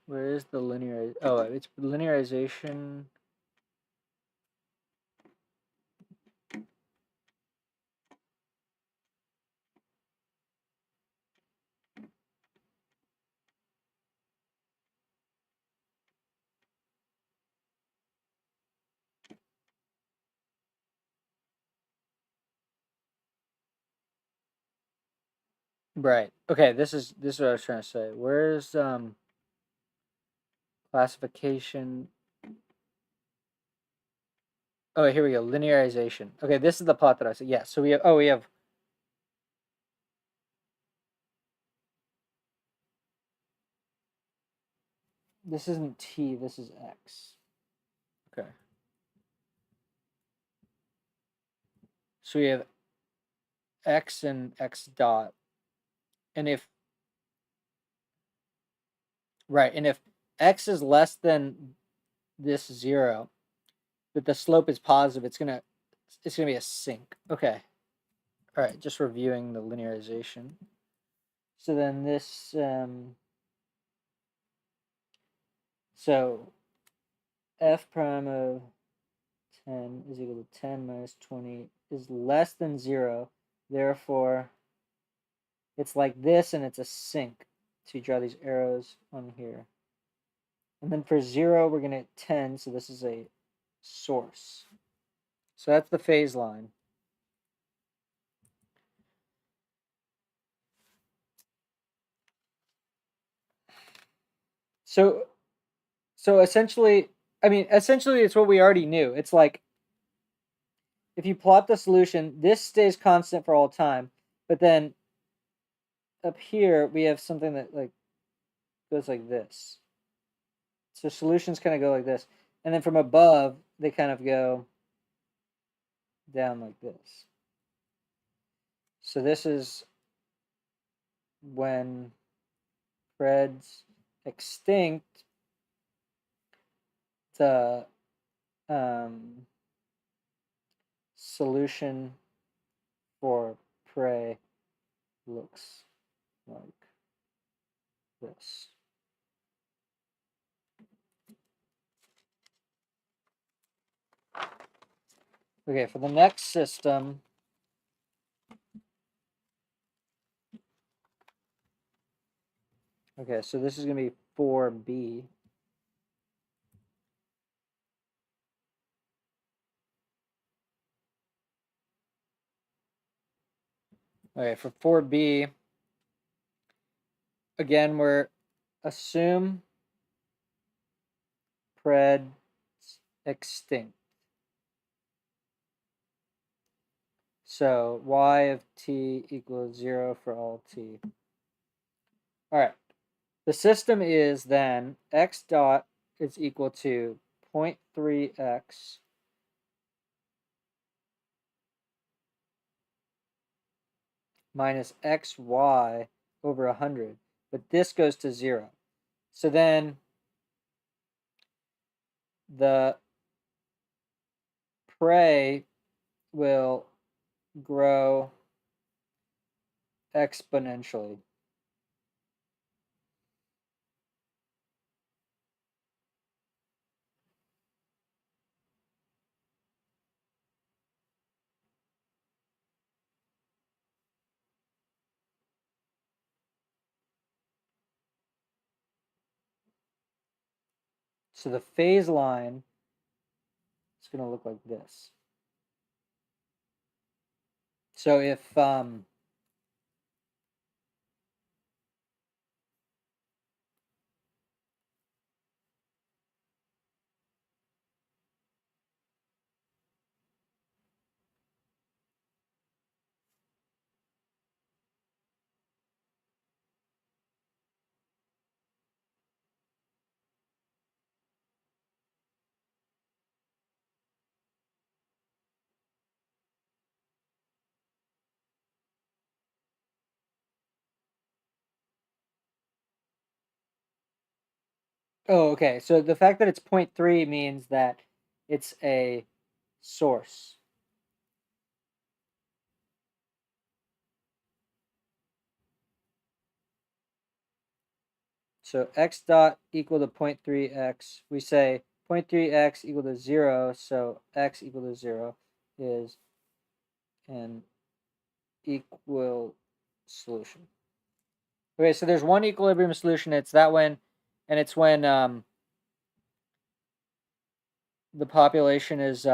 Where is the linear? Oh, it's linearization. Right. Okay, this is what I was trying to say. Where's classification? Oh, here we go. Linearization. Okay, this is the plot that I said. Yeah, so we have this isn't t, this is x. Okay. So we have x and x dot. And if x is less than this 0, but the slope is positive, it's gonna be a sink. Okay. All right, just reviewing the linearization. So then this So f prime of 10 is equal to 10 minus 20 is less than 0. Therefore, it's like this and it's a sink. So you draw these arrows on here. And then for 0, we're going to get 10. So this is a source. So that's the phase line. So essentially, essentially it's what we already knew. It's like if you plot the solution, this stays constant for all time, but then up here we have something that like goes like this. So solutions kind of go like this. And then from above, they kind of go down like this. So this is when Fred's extinct, the solution for prey looks like this. Okay, for the next system, okay, so this is going to be 4B. Okay, for 4B, again, we're assume Fred's extinct. So y of t equals 0 for all t. All right. The system is then x dot is equal to 0.3x minus xy over 100. But this goes to 0. So then the prey will grow exponentially. So the phase line is going to look like this. So if oh, okay. So the fact that it's 0.3 means that it's a source. So x dot equal to 0.3x. We say 0.3x equal to 0, so x equal to 0 is an equal solution. Okay, so there's one equilibrium solution. It's that when, and it's when the population is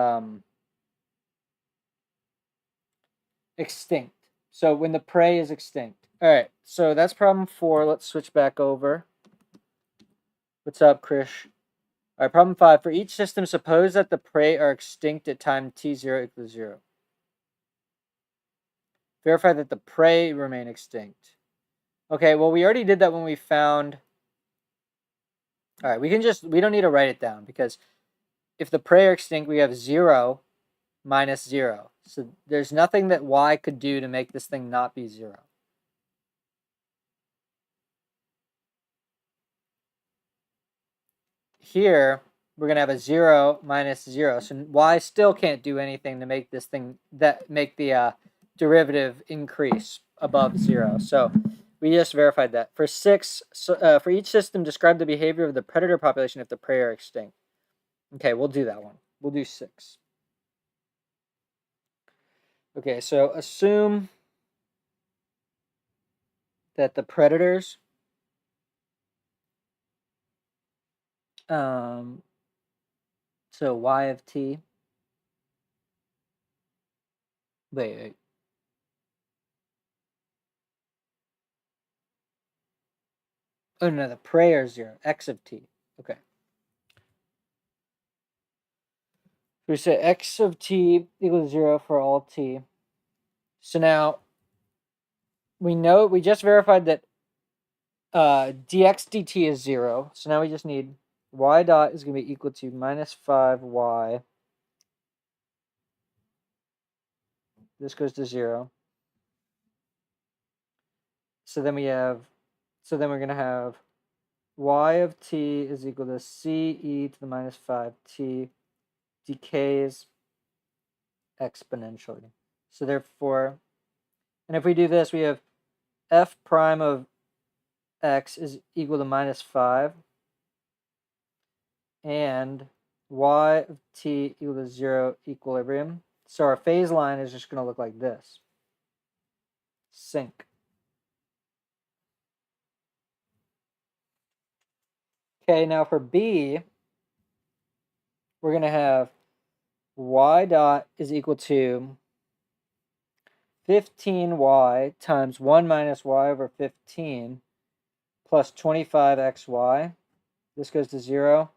extinct. So when the prey is extinct. All right, so that's problem 4. Let's switch back over. What's up, Krish? All right, problem 5. For each system, suppose that the prey are extinct at time t0 equals 0. Verify that the prey remain extinct. Okay, well, we already did that when we found... All right, we don't need to write it down because if the prey are extinct, we have 0 minus 0. So there's nothing that y could do to make this thing not be 0. Here, we're going to have a 0 minus 0. So y still can't do anything to make this thing, make the derivative increase above 0. So We just verified that. For 6, for each system, describe the behavior of the predator population if the prey are extinct. Okay, we'll do that one. We'll do 6. Okay, so assume that the predators so y of t. Wait. Oh no, the prey are 0. X of t. Okay. We say x of t equals 0 for all t. So now we know we just verified that dx dt is 0. So now we just need y dot is going to be equal to minus 5y. This goes to 0. So then we're going to have y of t is equal to c e to the minus 5t decays exponentially. So therefore, and if we do this, we have f prime of x is equal to minus 5 and y of t equal to 0 equilibrium. So our phase line is just going to look like this. Sink. Okay, now for b, we're going to have y dot is equal to 15y times 1 minus y over 15 plus 25xy. This goes to 0.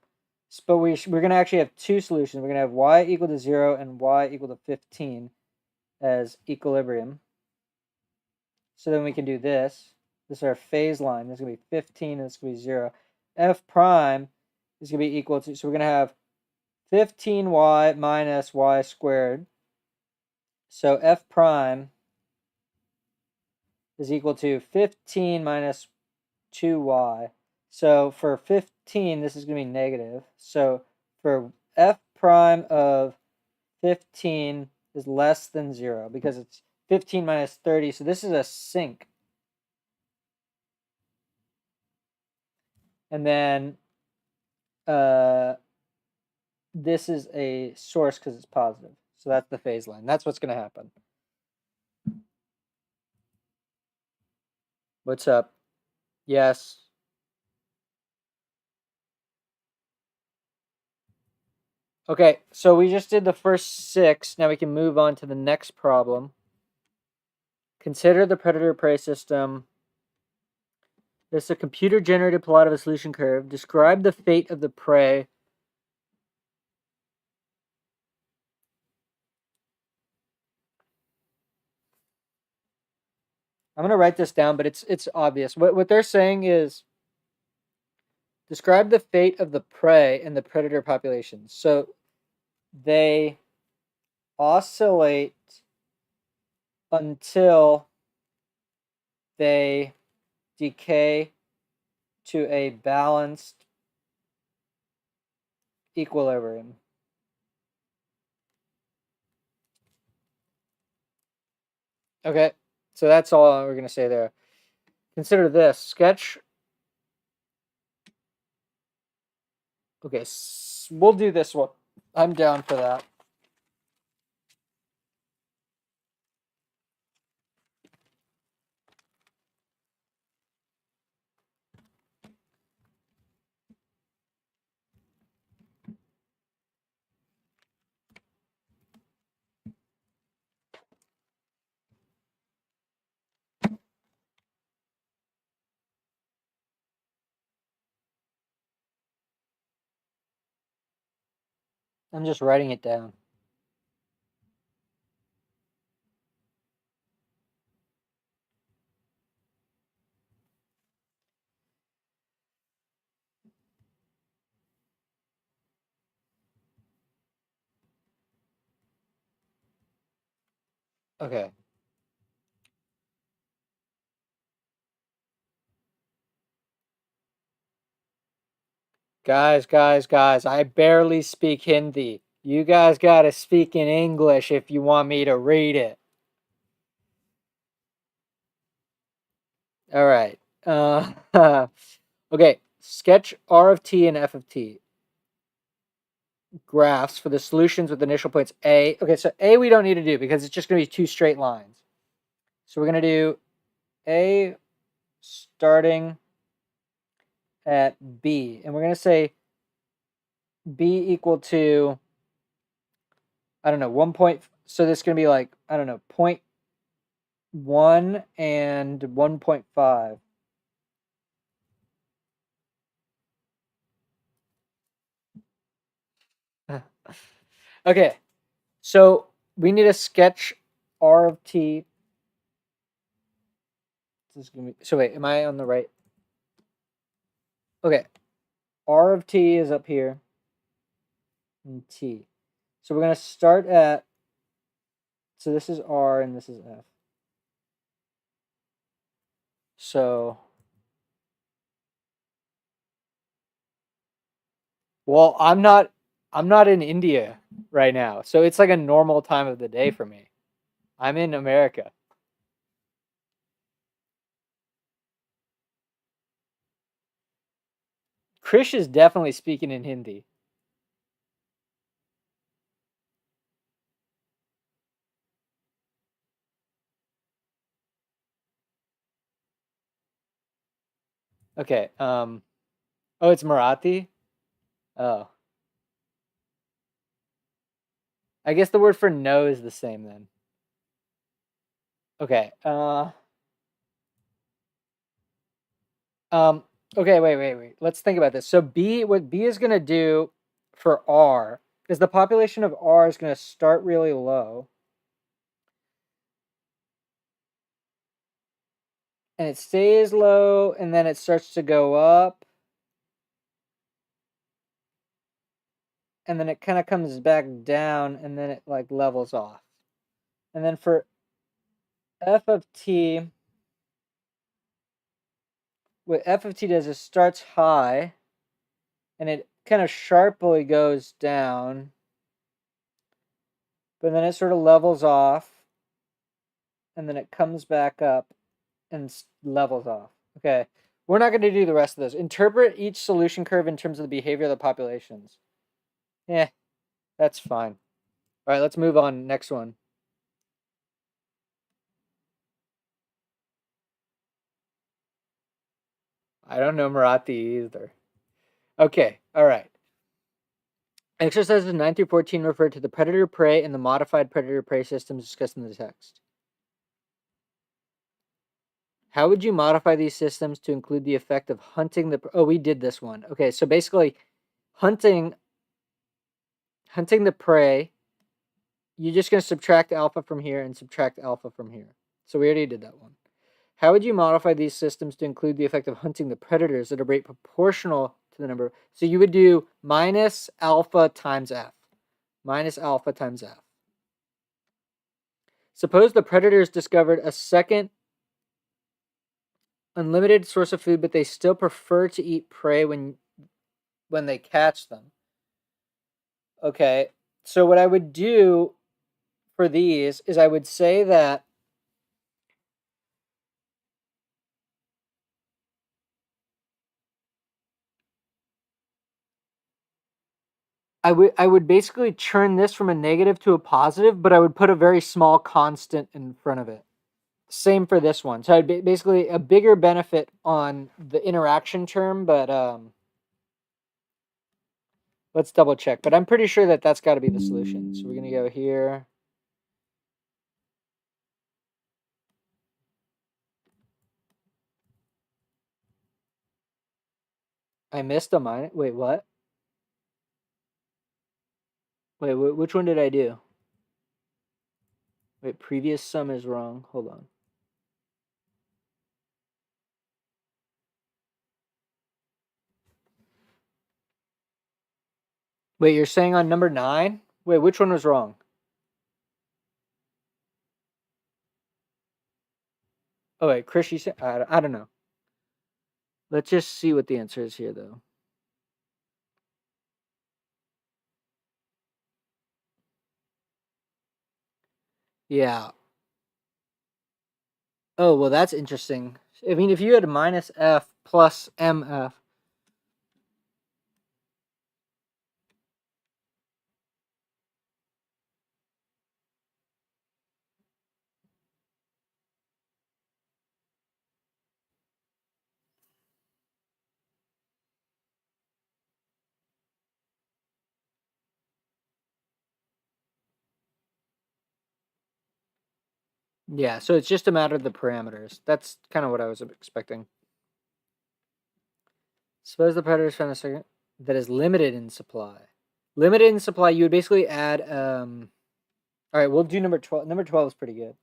But we're going to actually have two solutions. We're going to have y equal to 0 and y equal to 15 as equilibrium. So then we can do this. This is our phase line. This is going to be 15 and this is going to be 0. F prime is going to be equal to, so we're going to have 15y minus y squared. So f prime is equal to 15 minus 2y. So for 15, this is going to be negative. So for f prime of 15 is less than 0 because it's 15 minus 30. So this is a sink. And then this is a source because it's positive. So that's the phase line. That's what's going to happen. What's up? Yes. Okay, so we just did the first 6. Now we can move on to the next problem. Consider the predator-prey system. This is a computer-generated plot of a solution curve. Describe the fate of the prey. I'm going to write this down, but it's obvious. What they're saying is describe the fate of the prey and the predator population. So they oscillate until they decay to a balanced equilibrium. Okay, so that's all we're going to say there. Consider this. Sketch. Okay, we'll do this one. I'm down for that. I'm just writing it down. Okay. Guys, I barely speak Hindi. You guys gotta speak in English if you want me to read it. All right. Okay. Sketch R of t and f of t graphs for the solutions with initial points A. Okay, so A we don't need to do because it's just going to be two straight lines. So we're going to do A starting at B. And we're going to say B equal to, I don't know, 1 point. So this is going to be like, I don't know, 0.1 and 1.5. Okay, so we need to sketch R of t. This is gonna be, so wait, am I on the right? Okay, R of t is up here and t. So we're going to start at, so this is R and this is F. So, well, I'm not in India right now. So it's like a normal time of the day for me. I'm in America. Krish is definitely speaking in Hindi. Okay. Oh, it's Marathi? Oh. I guess the word for no is the same then. Okay. Um okay, wait. Let's think about this. So what B is going to do for R is the population of R is going to start really low and it stays low and then it starts to go up and then it kind of comes back down and then it like levels off. And then for f of t, what f of t does is starts high and it kind of sharply goes down, but then it sort of levels off and then it comes back up and levels off. Okay, we're not going to do the rest of this. Interpret each solution curve in terms of the behavior of the populations. Yeah, that's fine. All right, let's move on. Next one. I don't know Marathi either. Okay, all right. Exercises 9 through 14 refer to the predator-prey and the modified predator-prey systems discussed in the text. How would you modify these systems to include the effect of hunting the... Oh, we did this one. Okay, so basically, hunting the prey, you're just going to subtract alpha from here and subtract alpha from here. So we already did that one. How would you modify these systems to include the effect of hunting the predators at a rate proportional to the number? So you would do minus alpha times f. Minus alpha times f. Suppose the predators discovered a second unlimited source of food, but they still prefer to eat prey when they catch them. Okay, so what I would do for these is I would say that I would basically turn this from a negative to a positive, but I would put a very small constant in front of it. Same for this one. So I'd basically a bigger benefit on the interaction term, but let's double check. But I'm pretty sure that that's got to be the solution. So we're gonna go here. I missed a minus. Wait, what? Wait, which one did I do? Wait, previous sum is wrong. Hold on. Wait, you're saying on number 9? Wait, which one was wrong? Oh, wait, Chris, you said, I don't know. Let's just see what the answer is here, though. Yeah. Oh, well, that's interesting. I mean, if you had minus f plus mf, yeah, so it's just a matter of the parameters. That's kind of what I was expecting. Suppose the predator is found a second that is limited in supply. Limited in supply, you would basically add. All right, we'll do number 12. Number 12 is pretty good.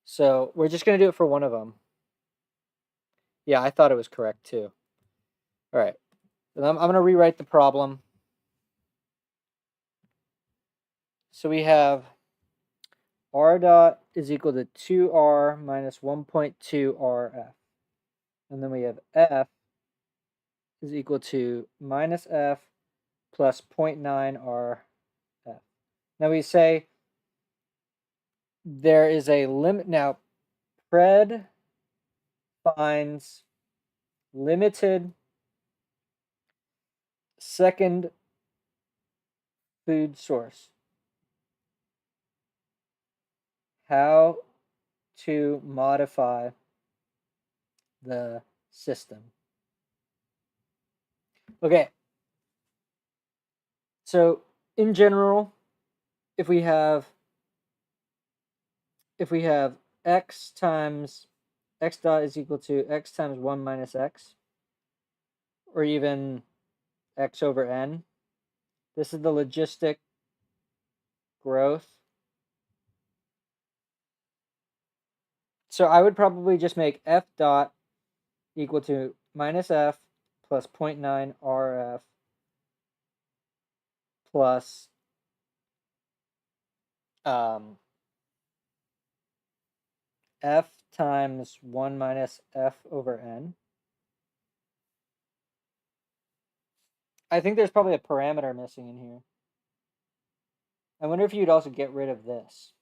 So we're just gonna do it for one of them. Yeah, I thought it was correct too. All right, I'm gonna rewrite the problem. So we have r dot is equal to 2r minus 1.2 rf. And then we have f is equal to minus f plus 0.9 rf. Now we say there is a limit. Now, pred finds limited second food source. How to modify the system. Okay. So in general, if we have x times x dot is equal to x times 1 minus x, or even x over n, this is the logistic growth. So I would probably just make f dot equal to minus f plus 0.9 rf plus f times 1 minus f over n. I think there's probably a parameter missing in here. I wonder if you'd also get rid of this.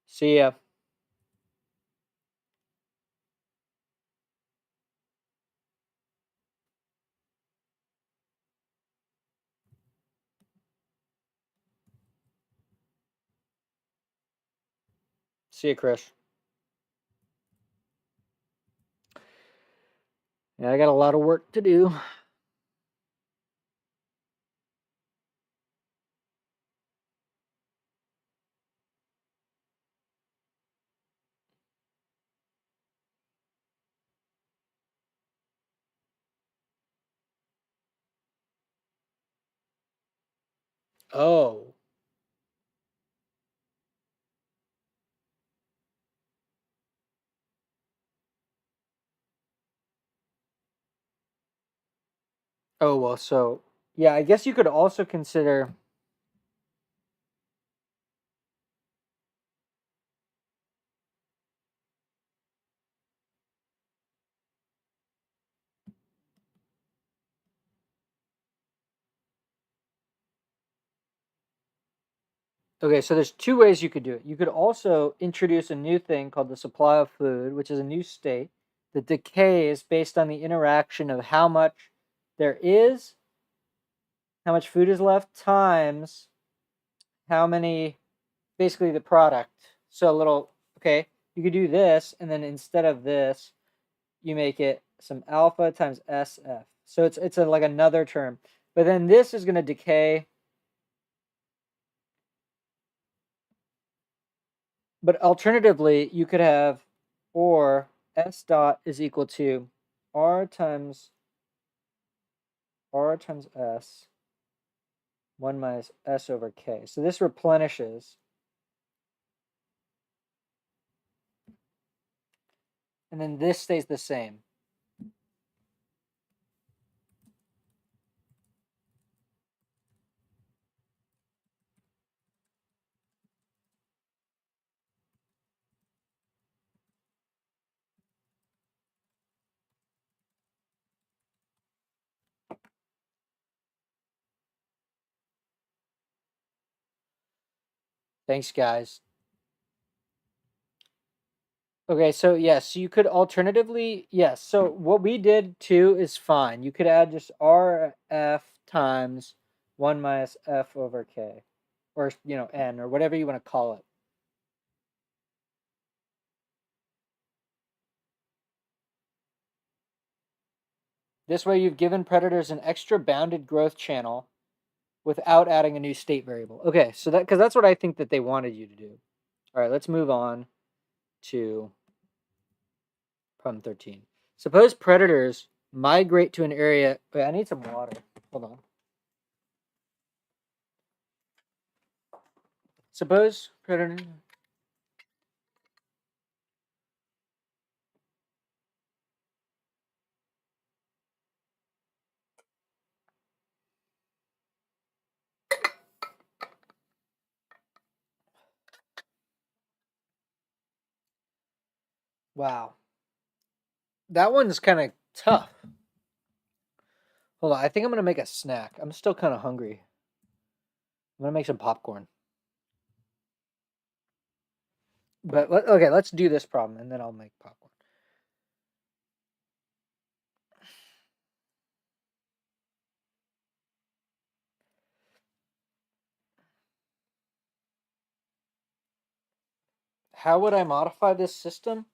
See ya. See ya, Chris. Yeah, I got a lot of work to do. Oh. Oh, well, so, yeah, I guess you could also consider. Okay, so there's two ways you could do it. You could also introduce a new thing called the supply of food, which is a new state that decays based on the interaction of how much there is, how much food is left, times how many, basically the product. So a little, okay, you could do this, and then instead of this, you make it some alpha times SF. So it's like another term. But then this is going to decay. But alternatively, you could have, or S dot is equal to R times S 1 minus S over K. So this replenishes. And then this stays the same. Thanks, guys. Okay, so yes, you could alternatively, yes. So what we did too is fine. You could add just RF times 1 minus F over K, or, N, or whatever you want to call it. This way you've given predators an extra bounded growth channel without adding a new state variable. Okay, so because that's what I think that they wanted you to do. All right, let's move on to problem 13. Suppose predators migrate to an area. Wait, I need some water. Hold on. Suppose predators. Wow. That one's kind of tough. Hold on, I think I'm gonna make a snack. I'm still kind of hungry. I'm gonna make some popcorn. But okay, let's do this problem and then I'll make popcorn. How would I modify this system?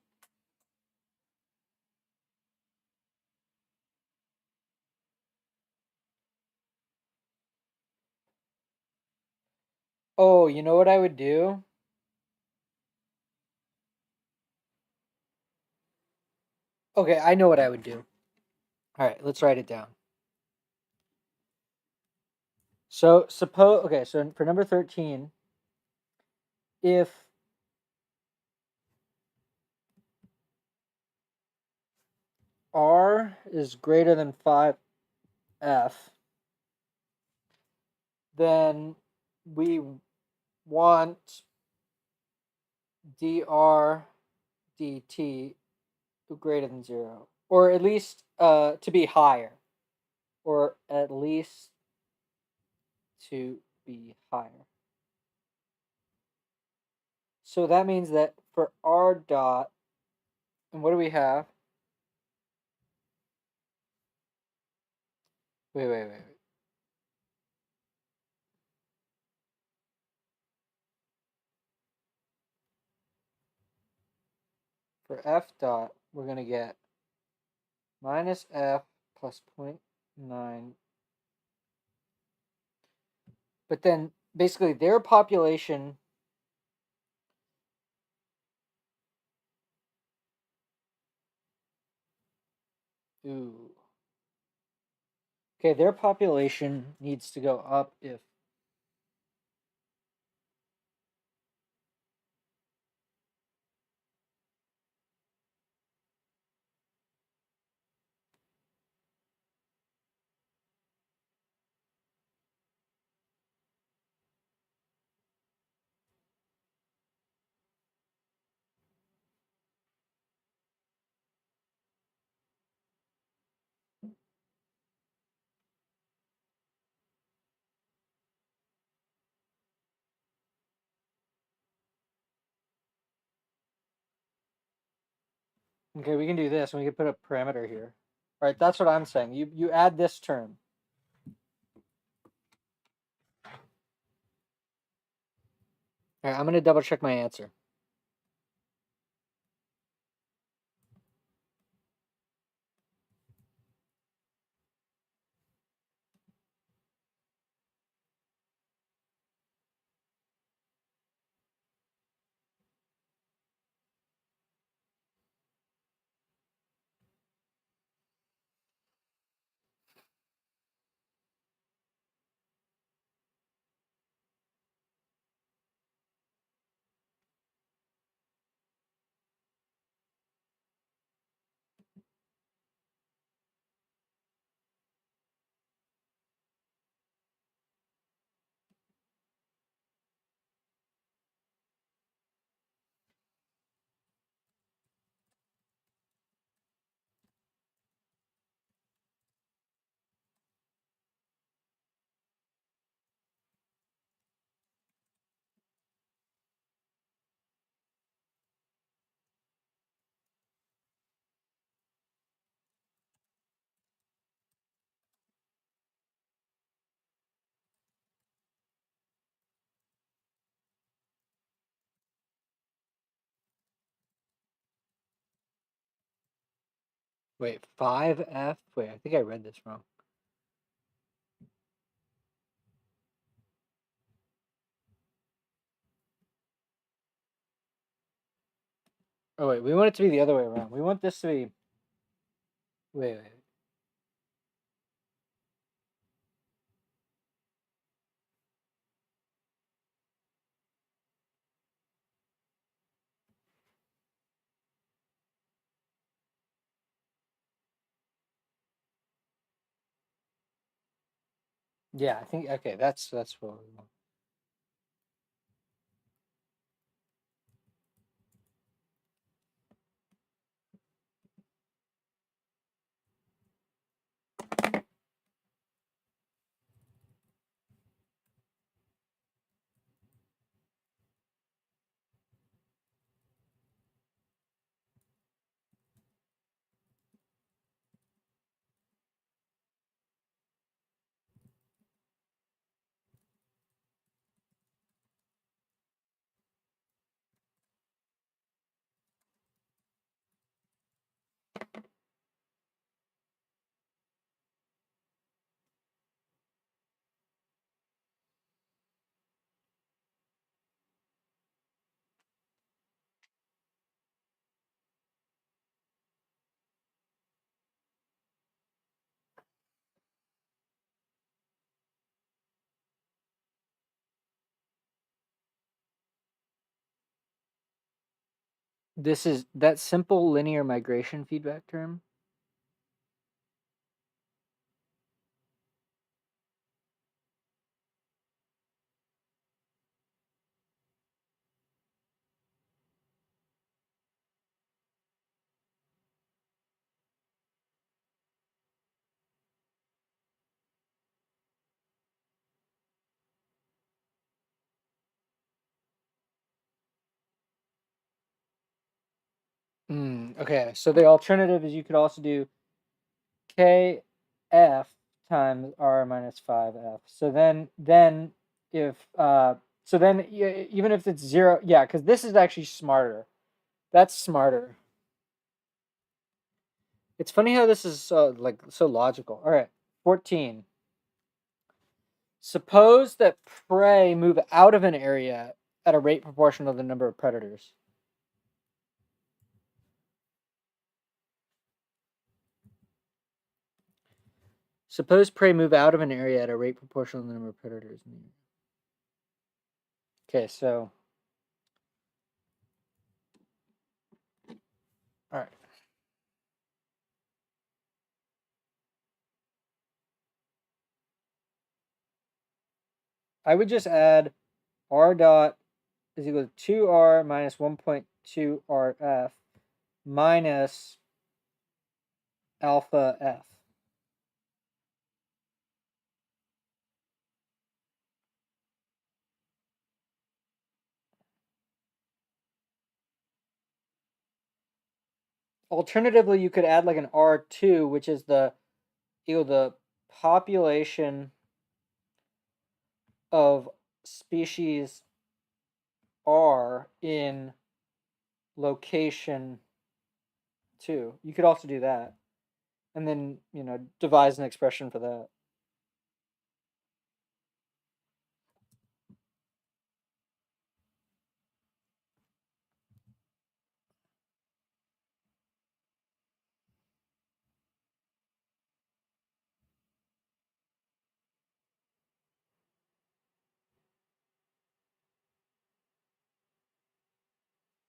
Oh, you know what I would do? Okay, I know what I would do. All right, let's write it down. So suppose, okay, so for number 13, if R is greater than 5F, then we want dr dt greater than 0, or at least to be higher, or at least to be higher. So that means that for R dot, and what do we have? Wait. For F dot, we're going to get minus F plus 0.9. But then basically their population ooh. Okay, their population needs to go up if okay, we can do this and we can put a parameter here. All right, that's what I'm saying. You add this term. All right, I'm going to double check my answer. Wait, 5F? Wait, I think I read this wrong. Oh, wait, we want it to be the other way around. We want this to be... Wait. Yeah, I think, okay, that's what we want. This is that simple linear migration feedback term. Okay, so the alternative is you could also do KF times R minus 5F. So then if so then even if it's 0, yeah, because this is actually smarter. That's smarter. It's funny how this is so logical. All right, 14. Suppose that prey move out of an area at a rate proportional to the number of predators. Suppose prey move out of an area at a rate proportional to the number of predators. Okay, so all right. I would just add R dot is equal to 2R minus 1.2 RF minus alpha F. Alternatively, you could add like an R2, which is the population of species R in location 2. You could also do that. And then, devise an expression for that.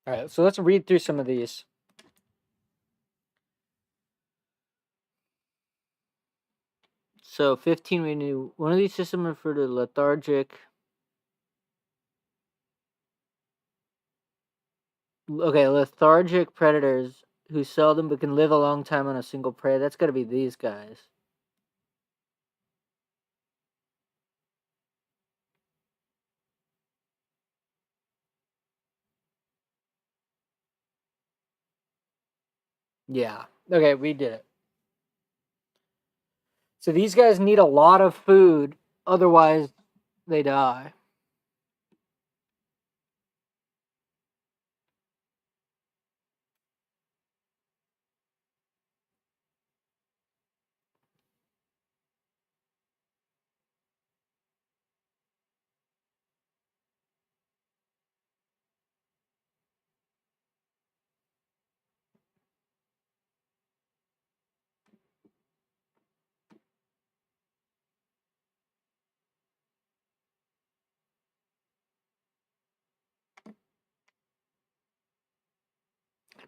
All right, so let's read through some of these. So 15, we knew one of these systems refer to lethargic. Okay, lethargic predators who seldom but can live a long time on a single prey. That's got to be these guys. Yeah. Okay, we did it. So these guys need a lot of food, otherwise they die.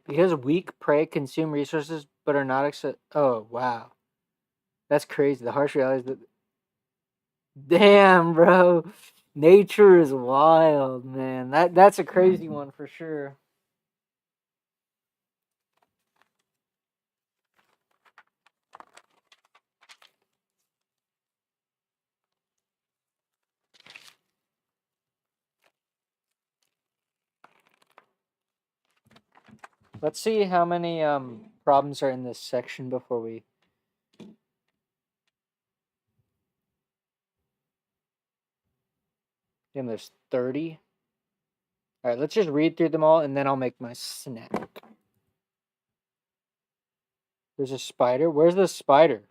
Because weak prey consume resources but are not oh wow. That's crazy. The harsh reality is that damn, bro. Nature is wild, man. That's a crazy one for sure. Let's see how many problems are in this section before we. Damn, there's 30. All right, let's just read through them all, and then I'll make my snack. There's a spider. Where's the spider?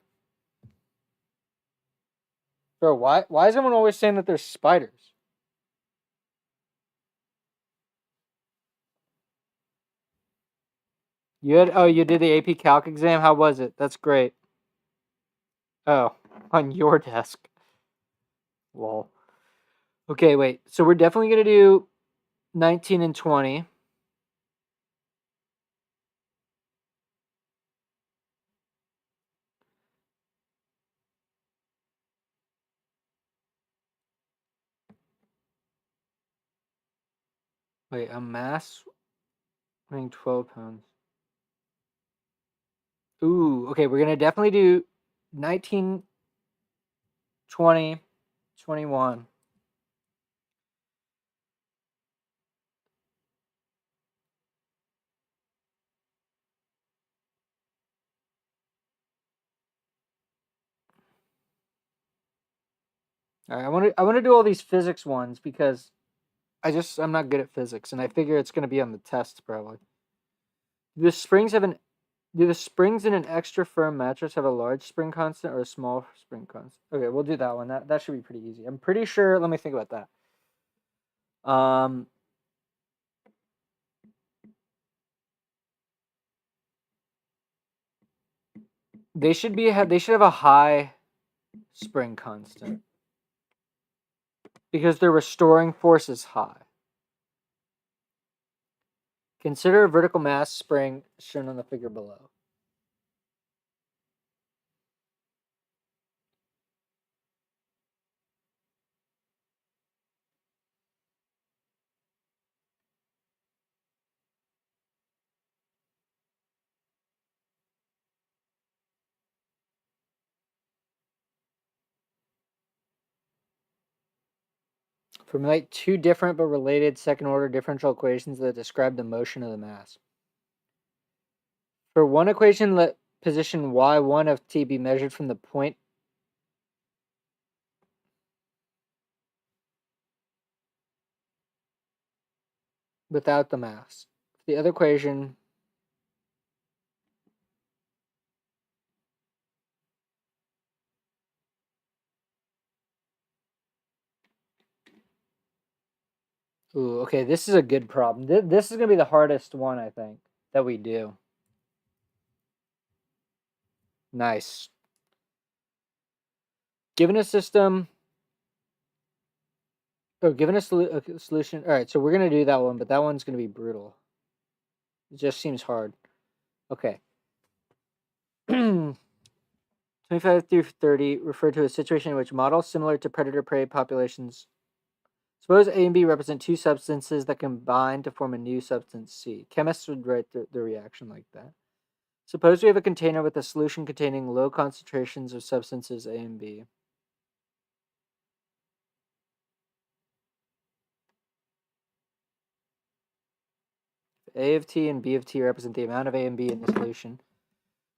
Bro, why is everyone always saying that there's spiders? You did the AP Calc exam. How was it? That's great. Oh, on your desk. Lol. Okay, wait. So we're definitely gonna do 19 and 20. Wait, a mass weighing 12 pounds. Ooh, okay, we're gonna definitely do 19, 20, 21. All right, I want to do all these physics ones because I'm not good at physics, and I figure it's gonna be on the test probably. Do the springs have an Do the springs in an extra firm mattress have a large spring constant or a small spring constant? Okay, we'll do that one. That should be pretty easy. I'm pretty sure. Let me think about that. They should have a high spring constant because their restoring force is high. Consider a vertical mass spring shown on the figure below. Formulate two different but related second-order differential equations that describe the motion of the mass. For one equation, let position y1 of t be measured from the point without the mass. The other equation, ooh, okay, this is a good problem. This is going to be the hardest one, I think, that we do. Nice. Given a system, given a solution. All right, so we're going to do that one, but that one's going to be brutal. It just seems hard. Okay. 25 through 30 refer to a situation in which models similar to predator-prey populations. Suppose A and B represent two substances that combine to form a new substance C. Chemists would write the reaction like that. Suppose we have a container with a solution containing low concentrations of substances A and B. A of T and B of T represent the amount of A and B in the solution.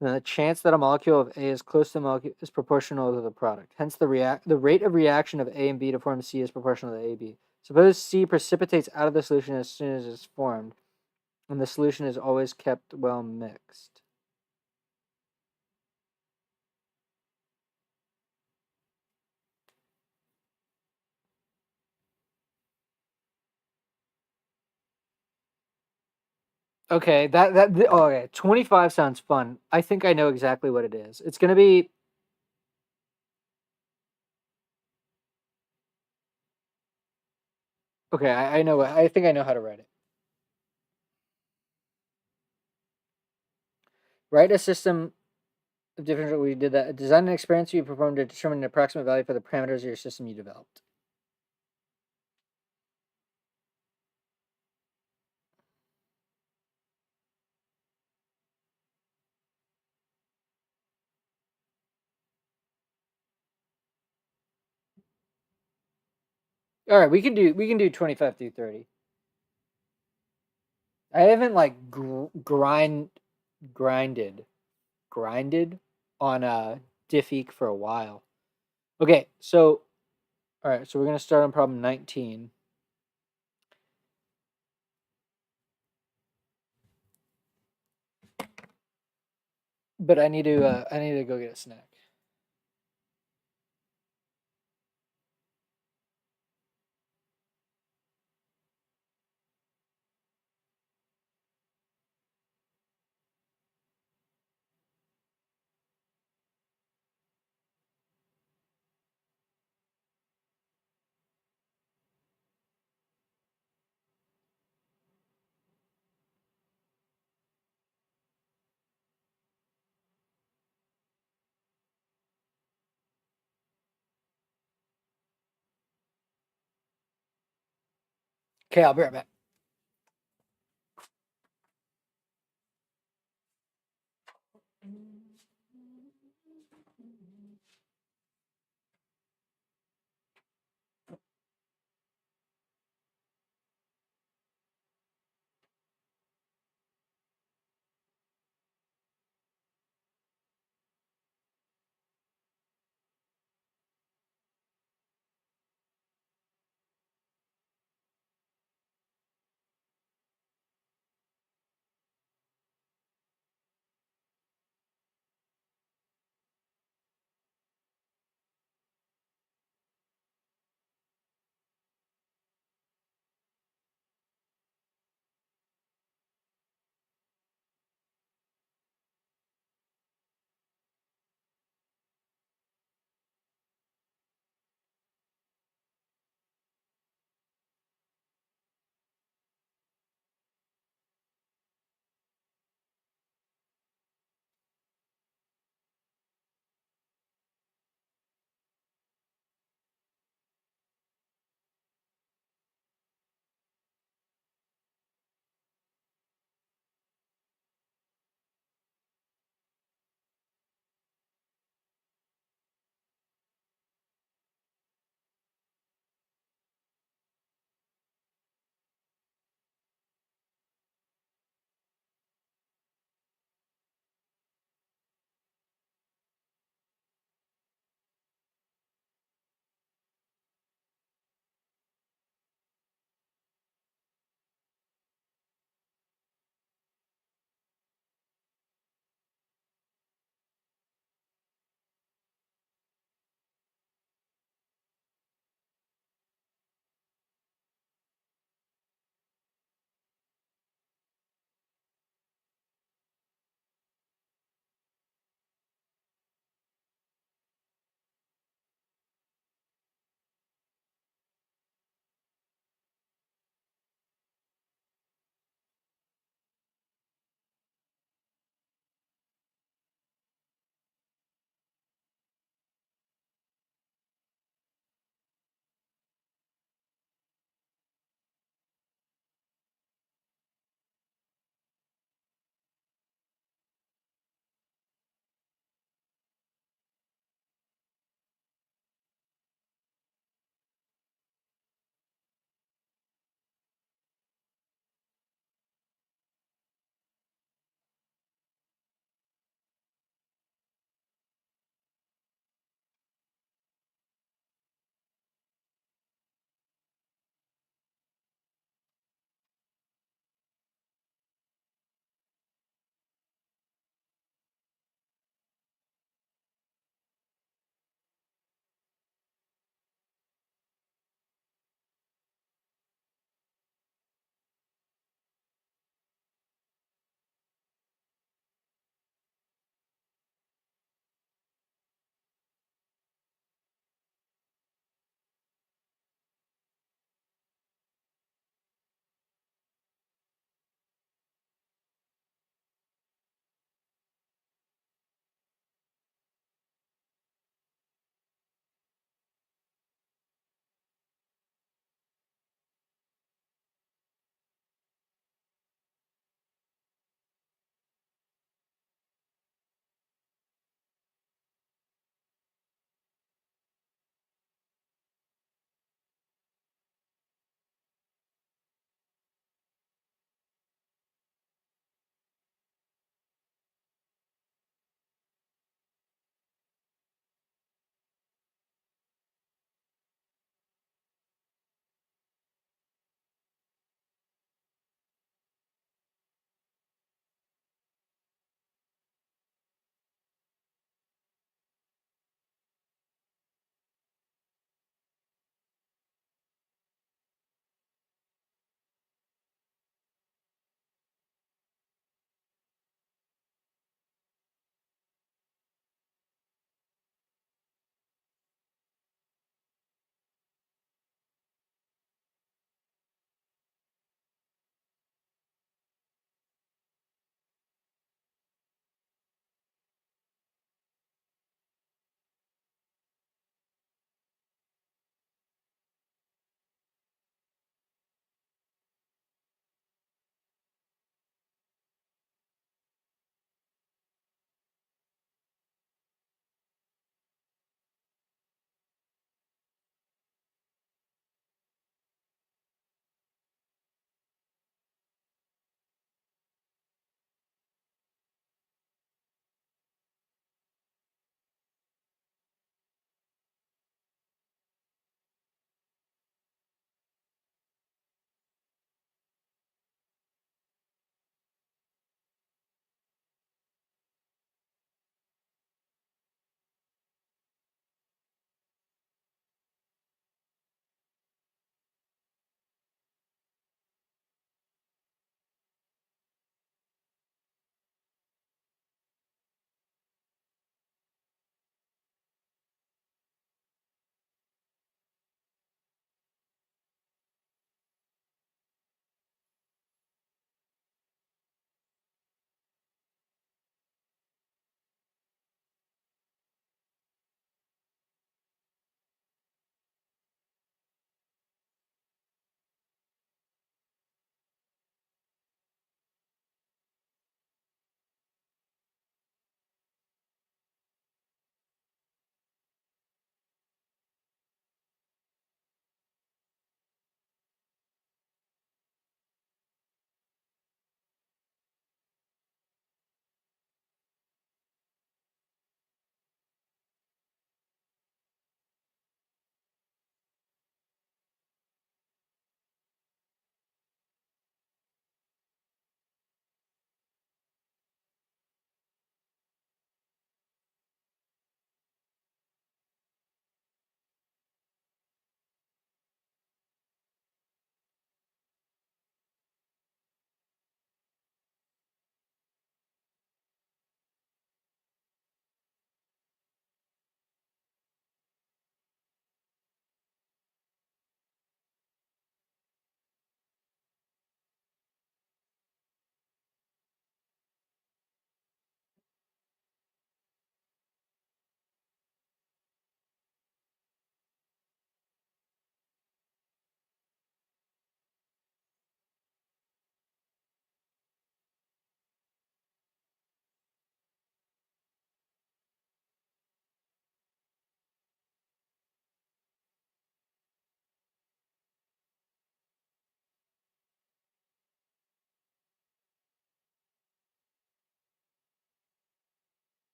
Then the chance that a molecule of A is close to the molecule is proportional to the product. Hence, the rate of reaction of A and B to form C is proportional to AB. Suppose C precipitates out of the solution as soon as it's formed, and the solution is always kept well mixed. Okay, okay. 25 sounds fun. I think I know exactly what it is. It's gonna be okay. I know. I think I know how to write it. Write a system of differential. We did that. Design an experiment you performed to determine an approximate value for the parameters of your system you developed. All right, we can do 25 through 30. I haven't like grinded on Diffeek for a while. Okay, so all right, so we're gonna start on problem 19. But I need to go get a snack. Okay, I'll be right back.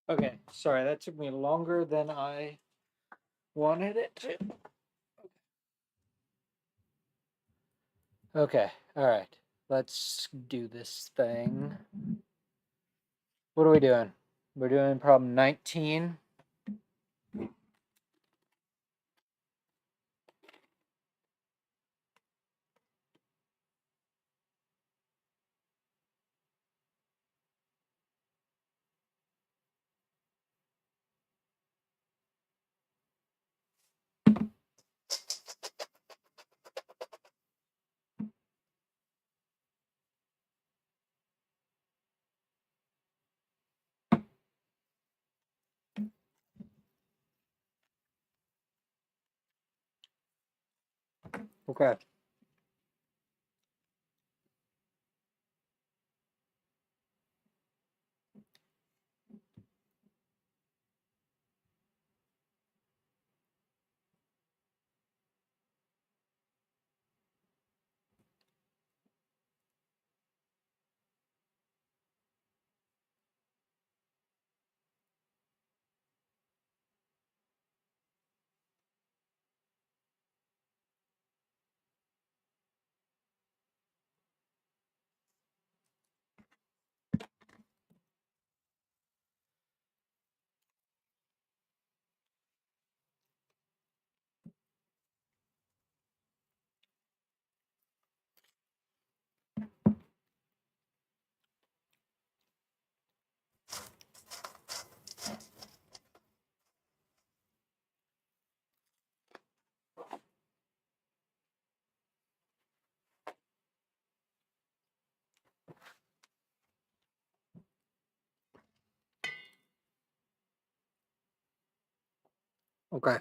Okay, sorry, that took me longer than I wanted it to. Okay, all right. Let's do this thing. What are we doing? We're doing problem 19. Okay. Okay.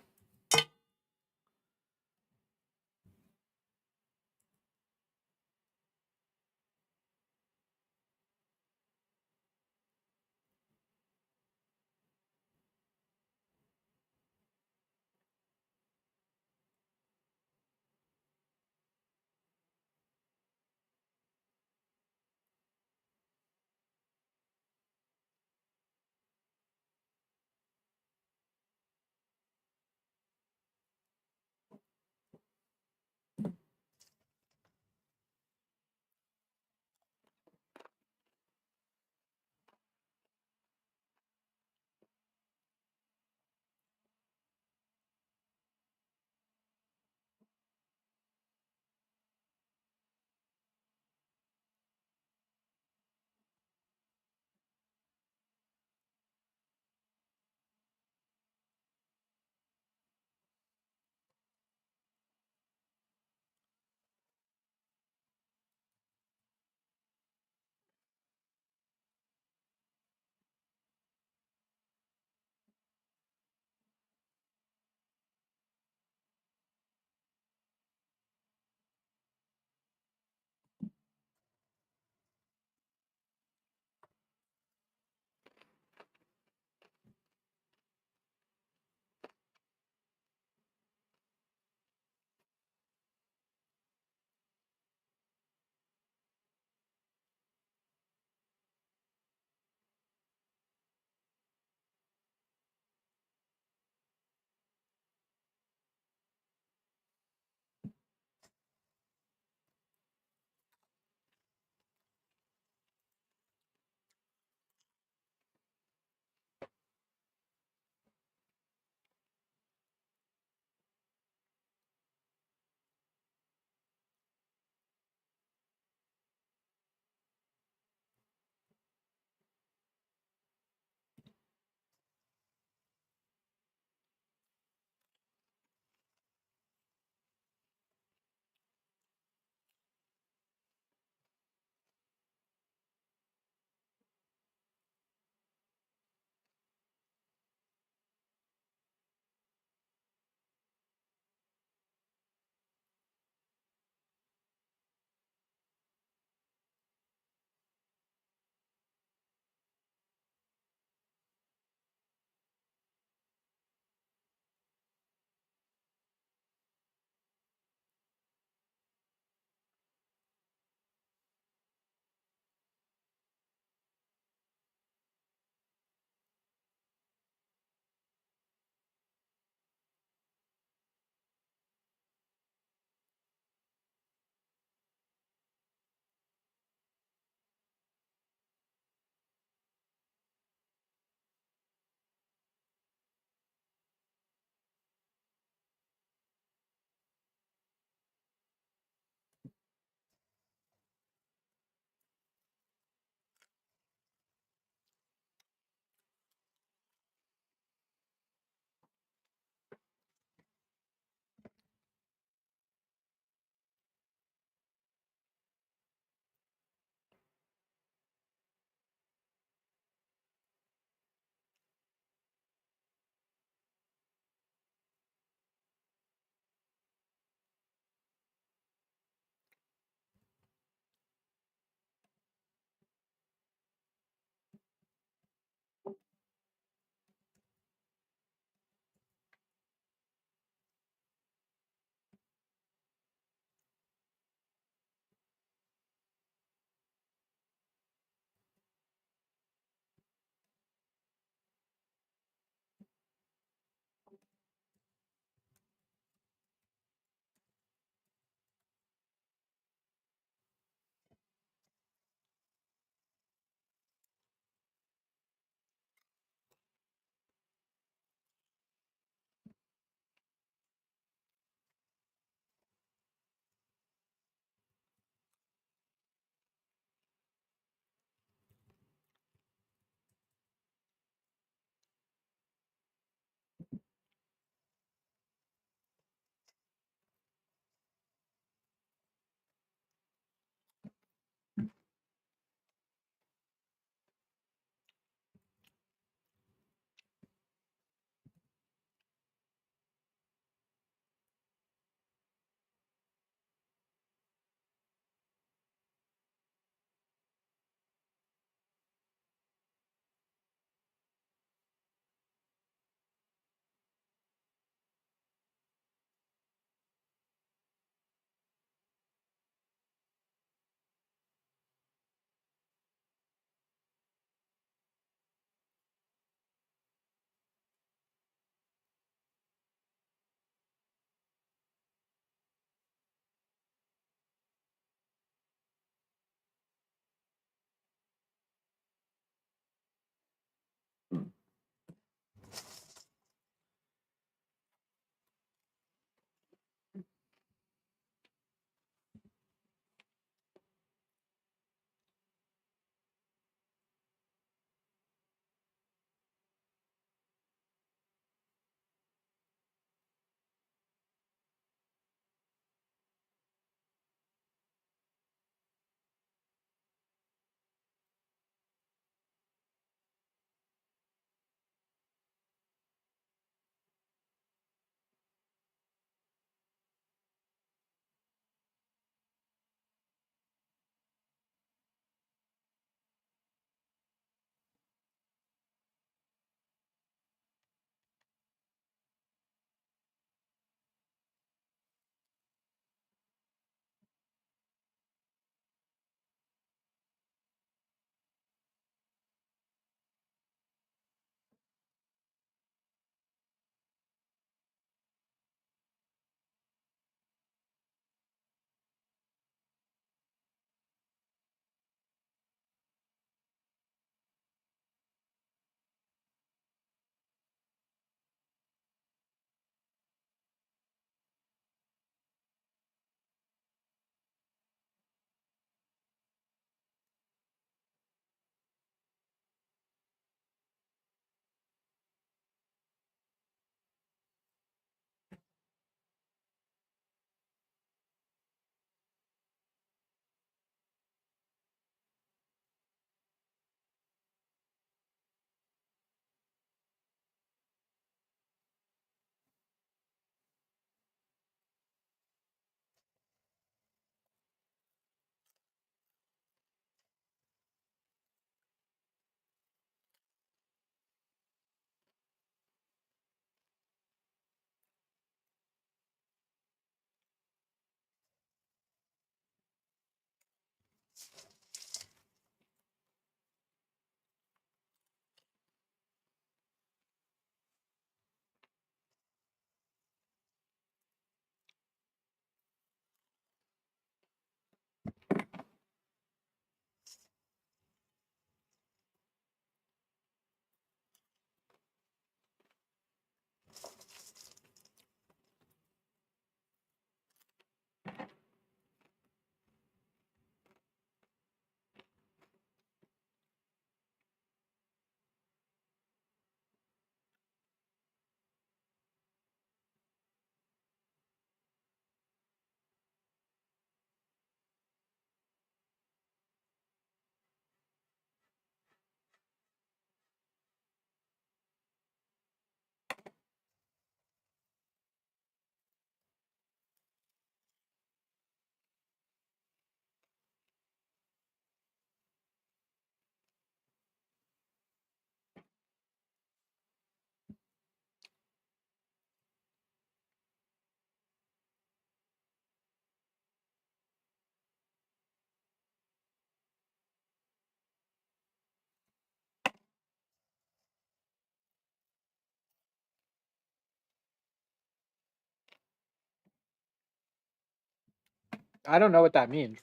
I don't know what that means.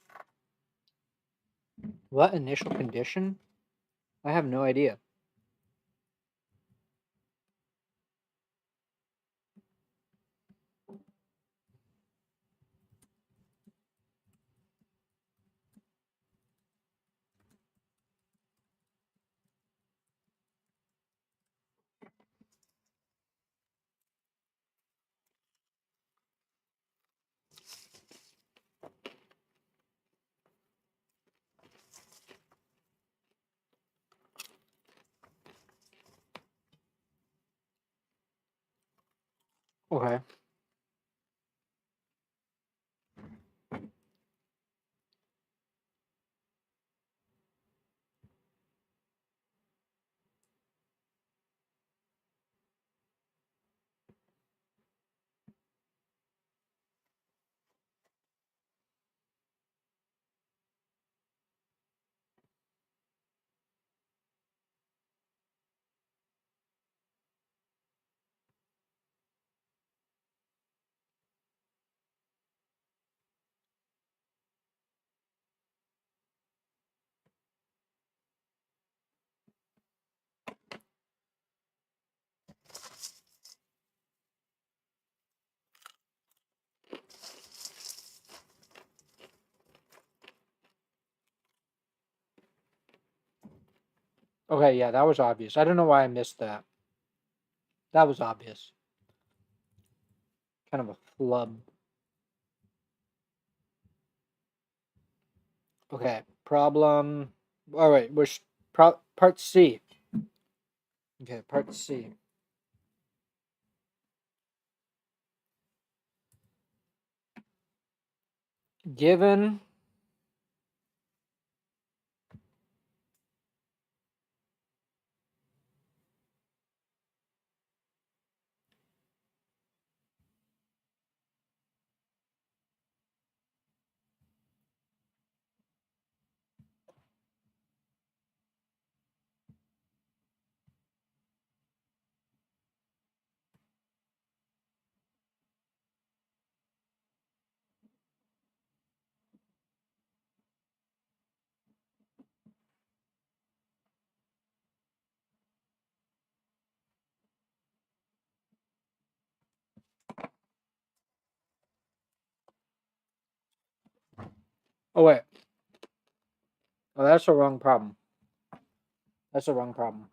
What initial condition? I have no idea. Okay. Okay, yeah, that was obvious. I don't know why I missed that. That was obvious. Kind of a flub. Okay, problem. All right, part C. Okay, part C. Given oh wait, oh that's the wrong problem. That's the wrong problem.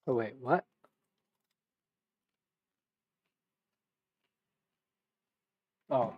Oh, wait, what? Oh.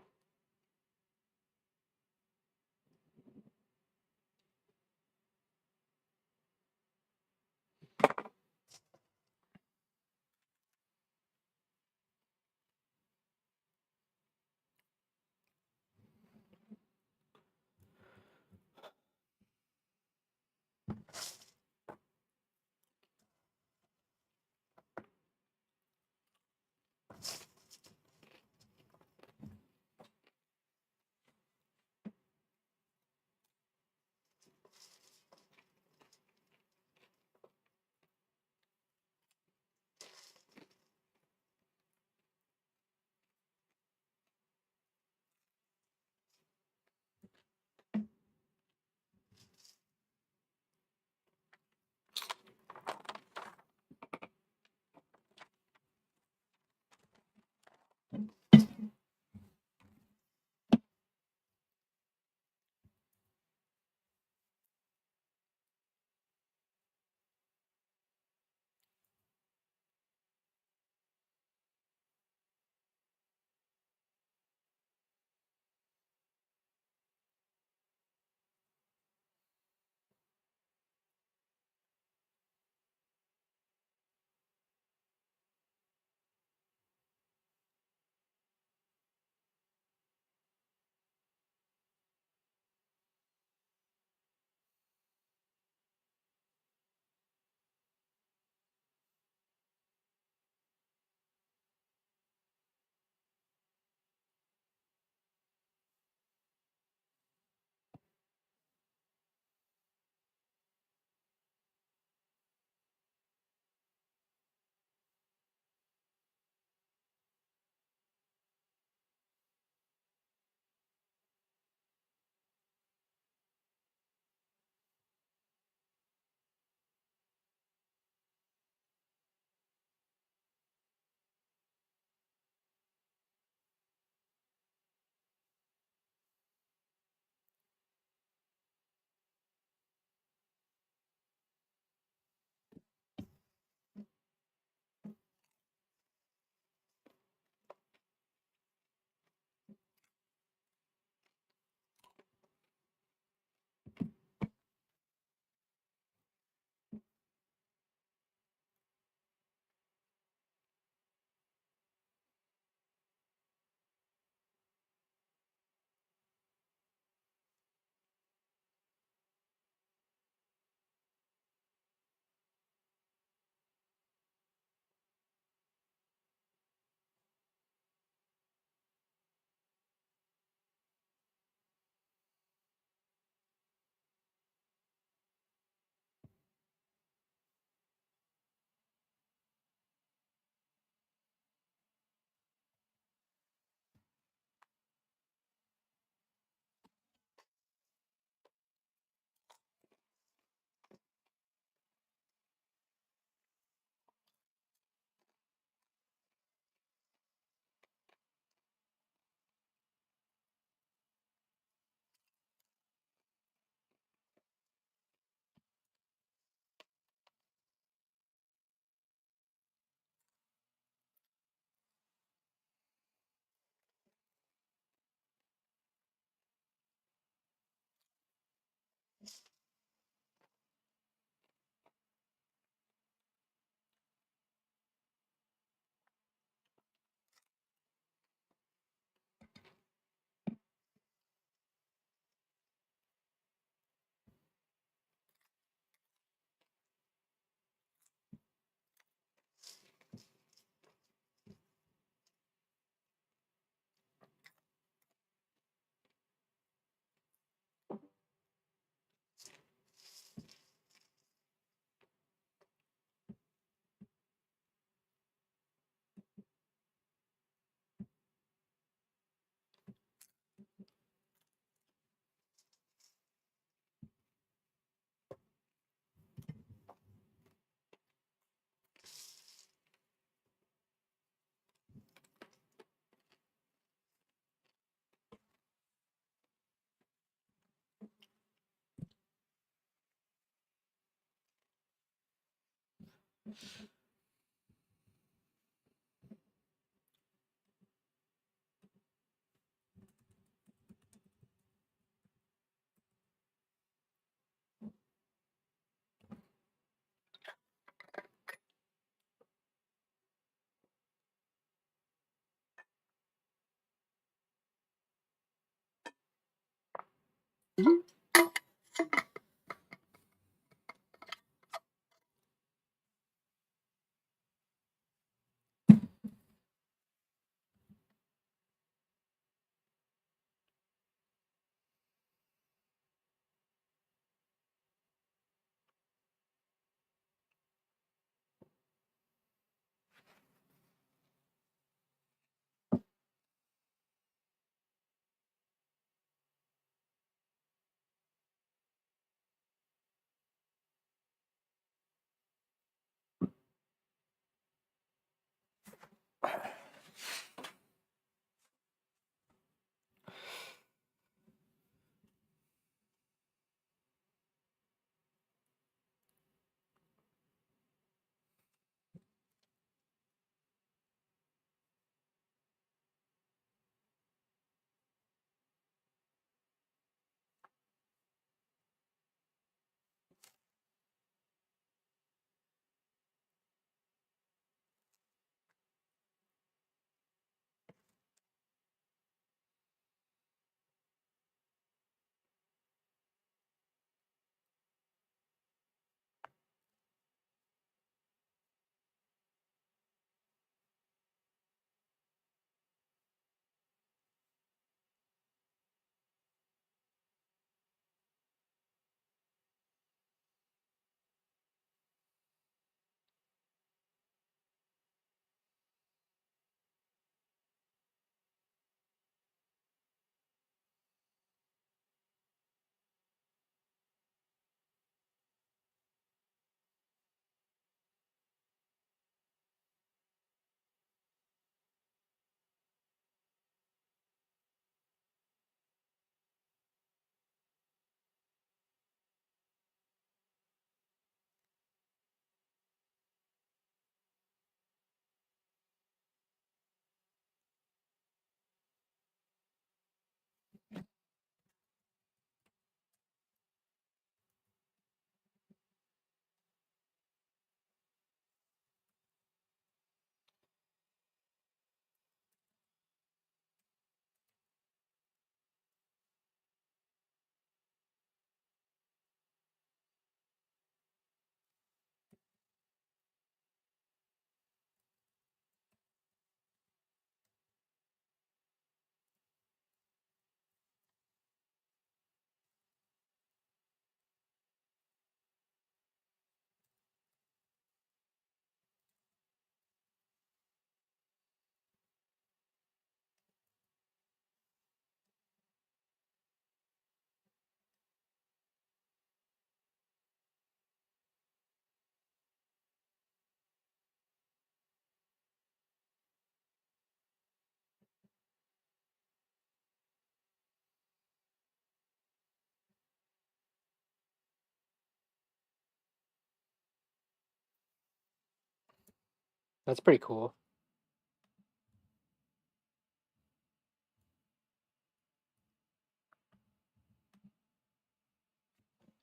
That's pretty cool.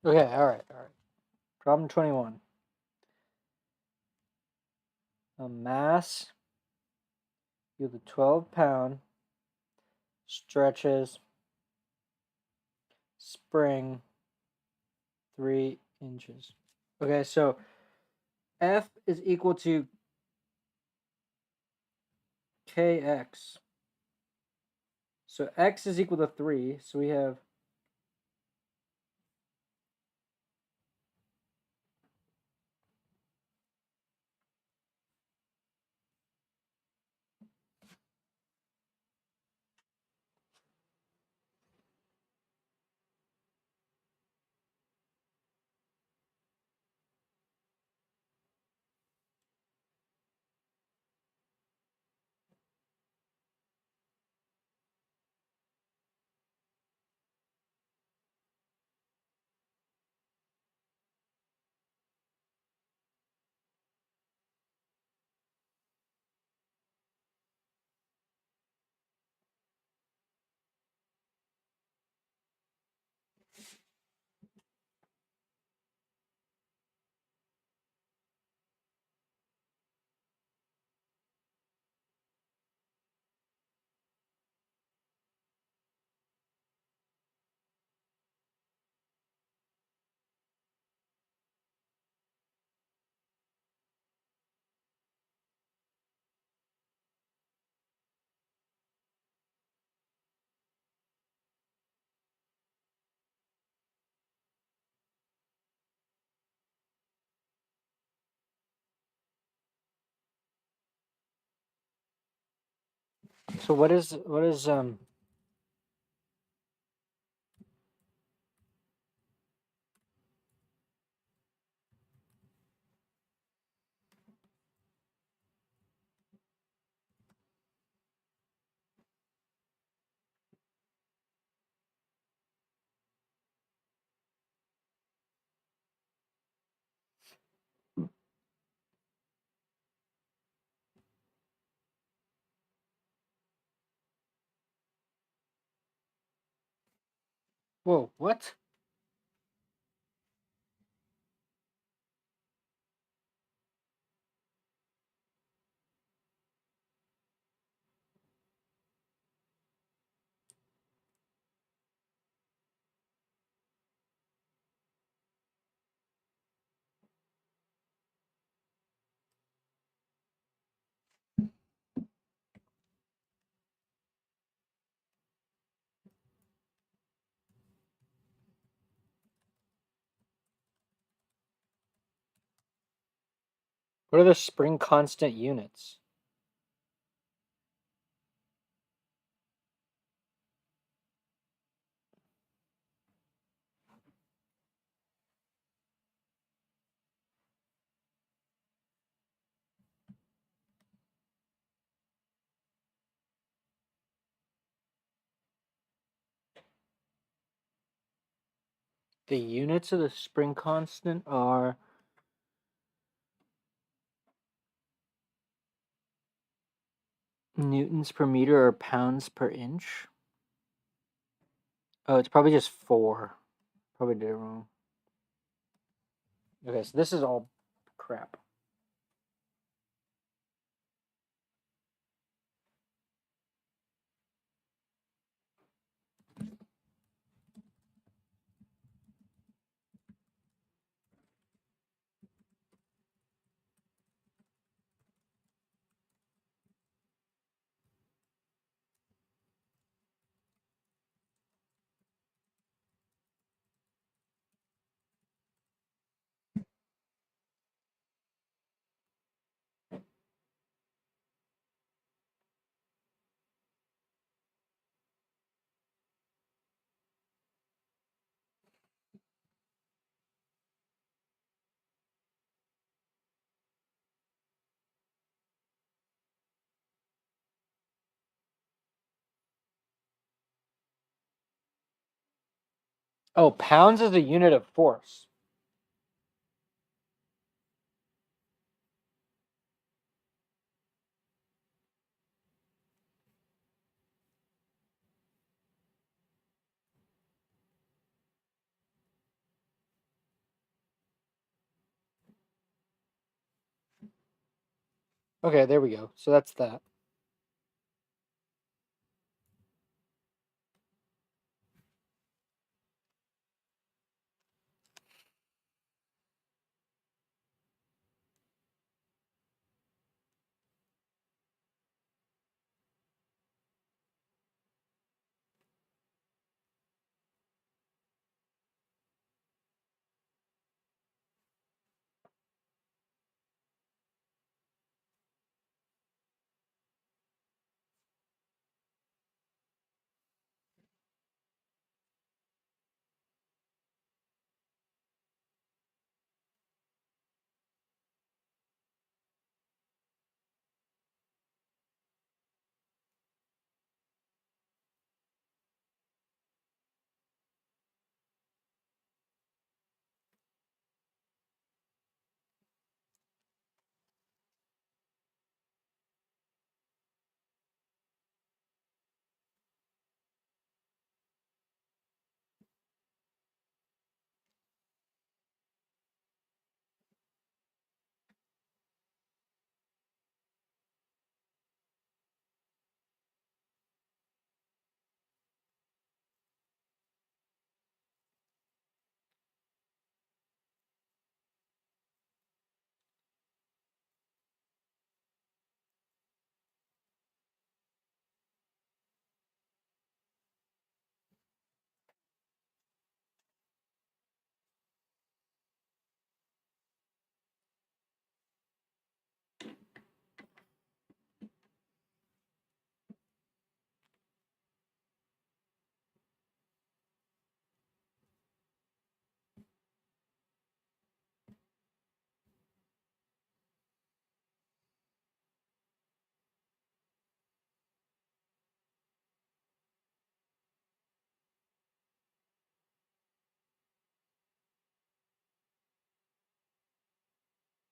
Okay, all right. Problem 21. A mass with a 12-pound stretches spring 3 inches. Okay, so F is equal to KX. So X is equal to 3. So we have So what is whoa, what? What are the spring constant units? The units of the spring constant are newtons per meter or pounds per inch. Oh, it's probably just 4. Probably did it wrong. Okay, so this is all crap. Oh, pounds is a unit of force. Okay, there we go. So that's that.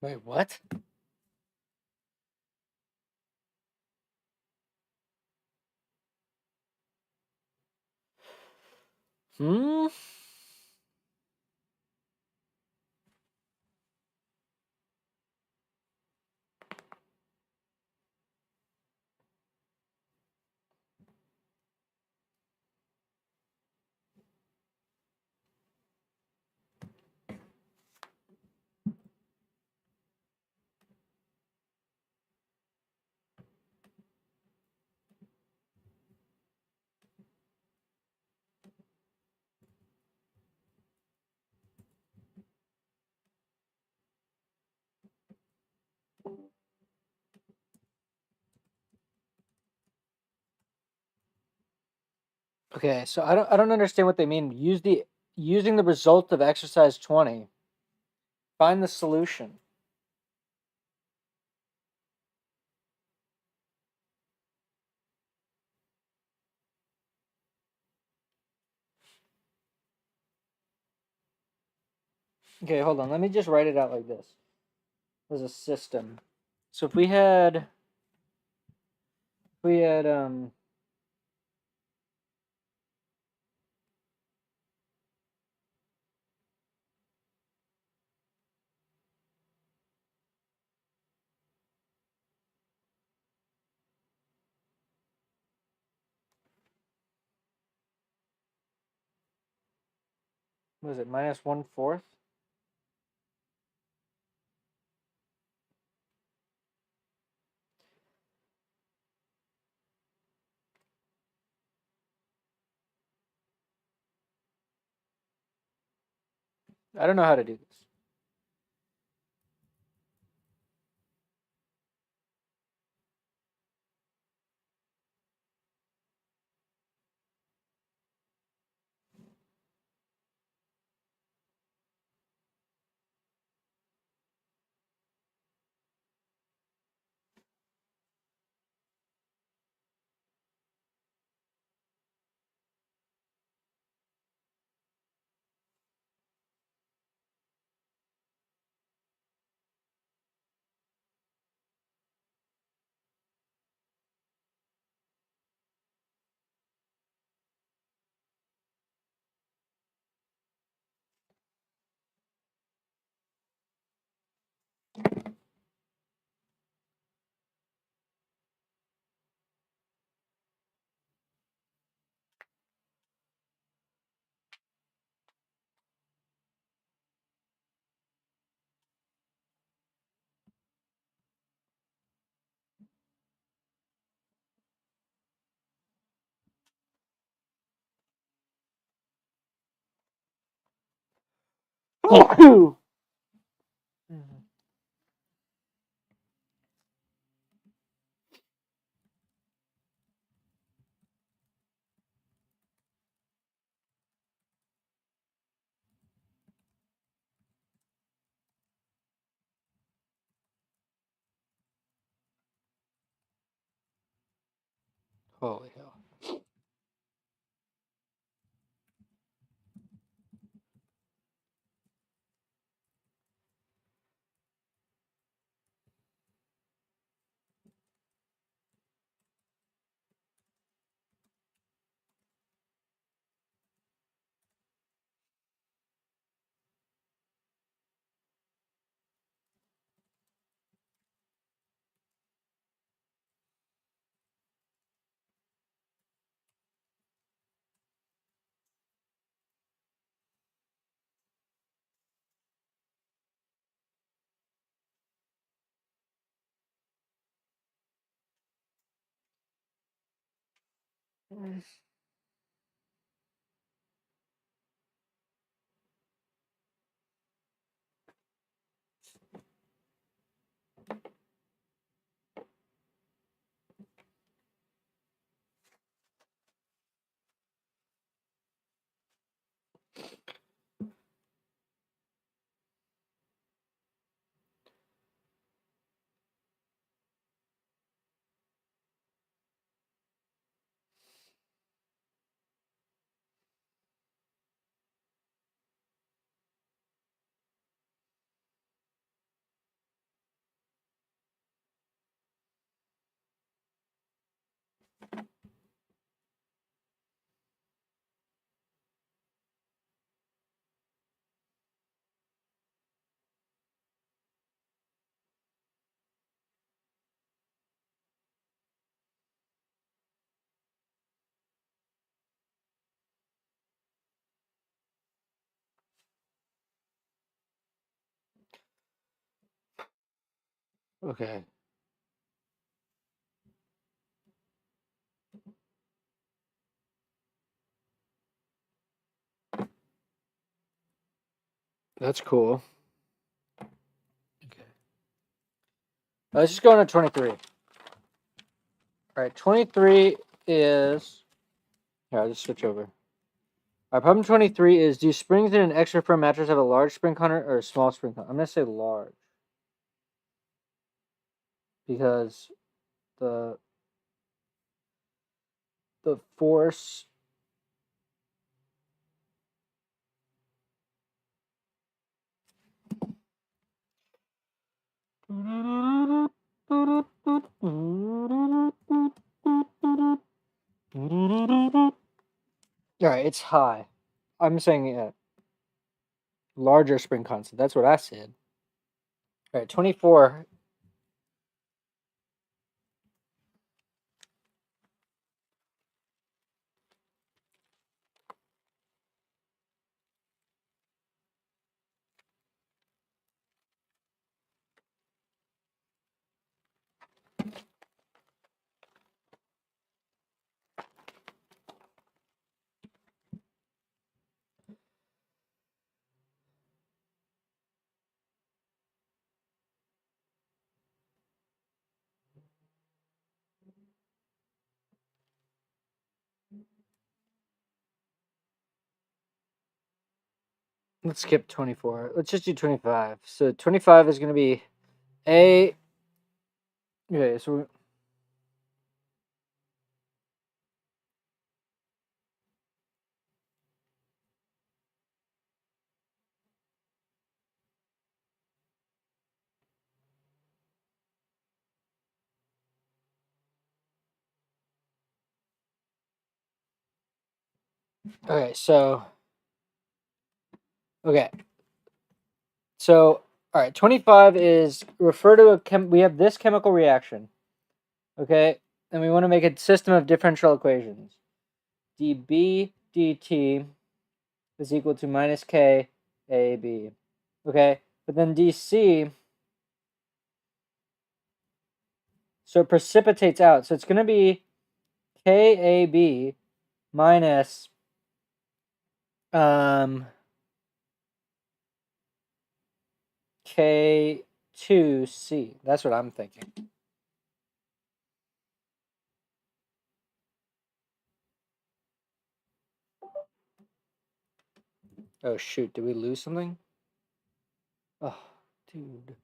Wait, what? Hmm? Okay, so I don't understand what they mean. Using the result of exercise 20. Find the solution. Okay, hold on. Let me just write it out like this. As a system. So if we had what is it, minus 1/4? I don't know how to do this. Holy hell. Okay. That's cool. Okay. Let's just go into 23. All right, 23 is... Here, I'll just switch over. All right, problem 23 is, do springs in an extra firm mattress have a large spring content or a small spring content? I'm going to say large. Because the force... All right, it's high. I'm saying larger spring constant. That's what I said. All right, 24. Let's skip 24. Let's just do 25. So 25 is going to be A. Okay, so okay, so okay. So all right, 25 is refer to we have this chemical reaction. Okay? And we want to make a system of differential equations. dB dt is equal to minus K AB. Okay? But then dC, so it precipitates out. So it's going to be KAB minus K2C. That's what I'm thinking. Oh shoot, did we lose something? Oh, dude.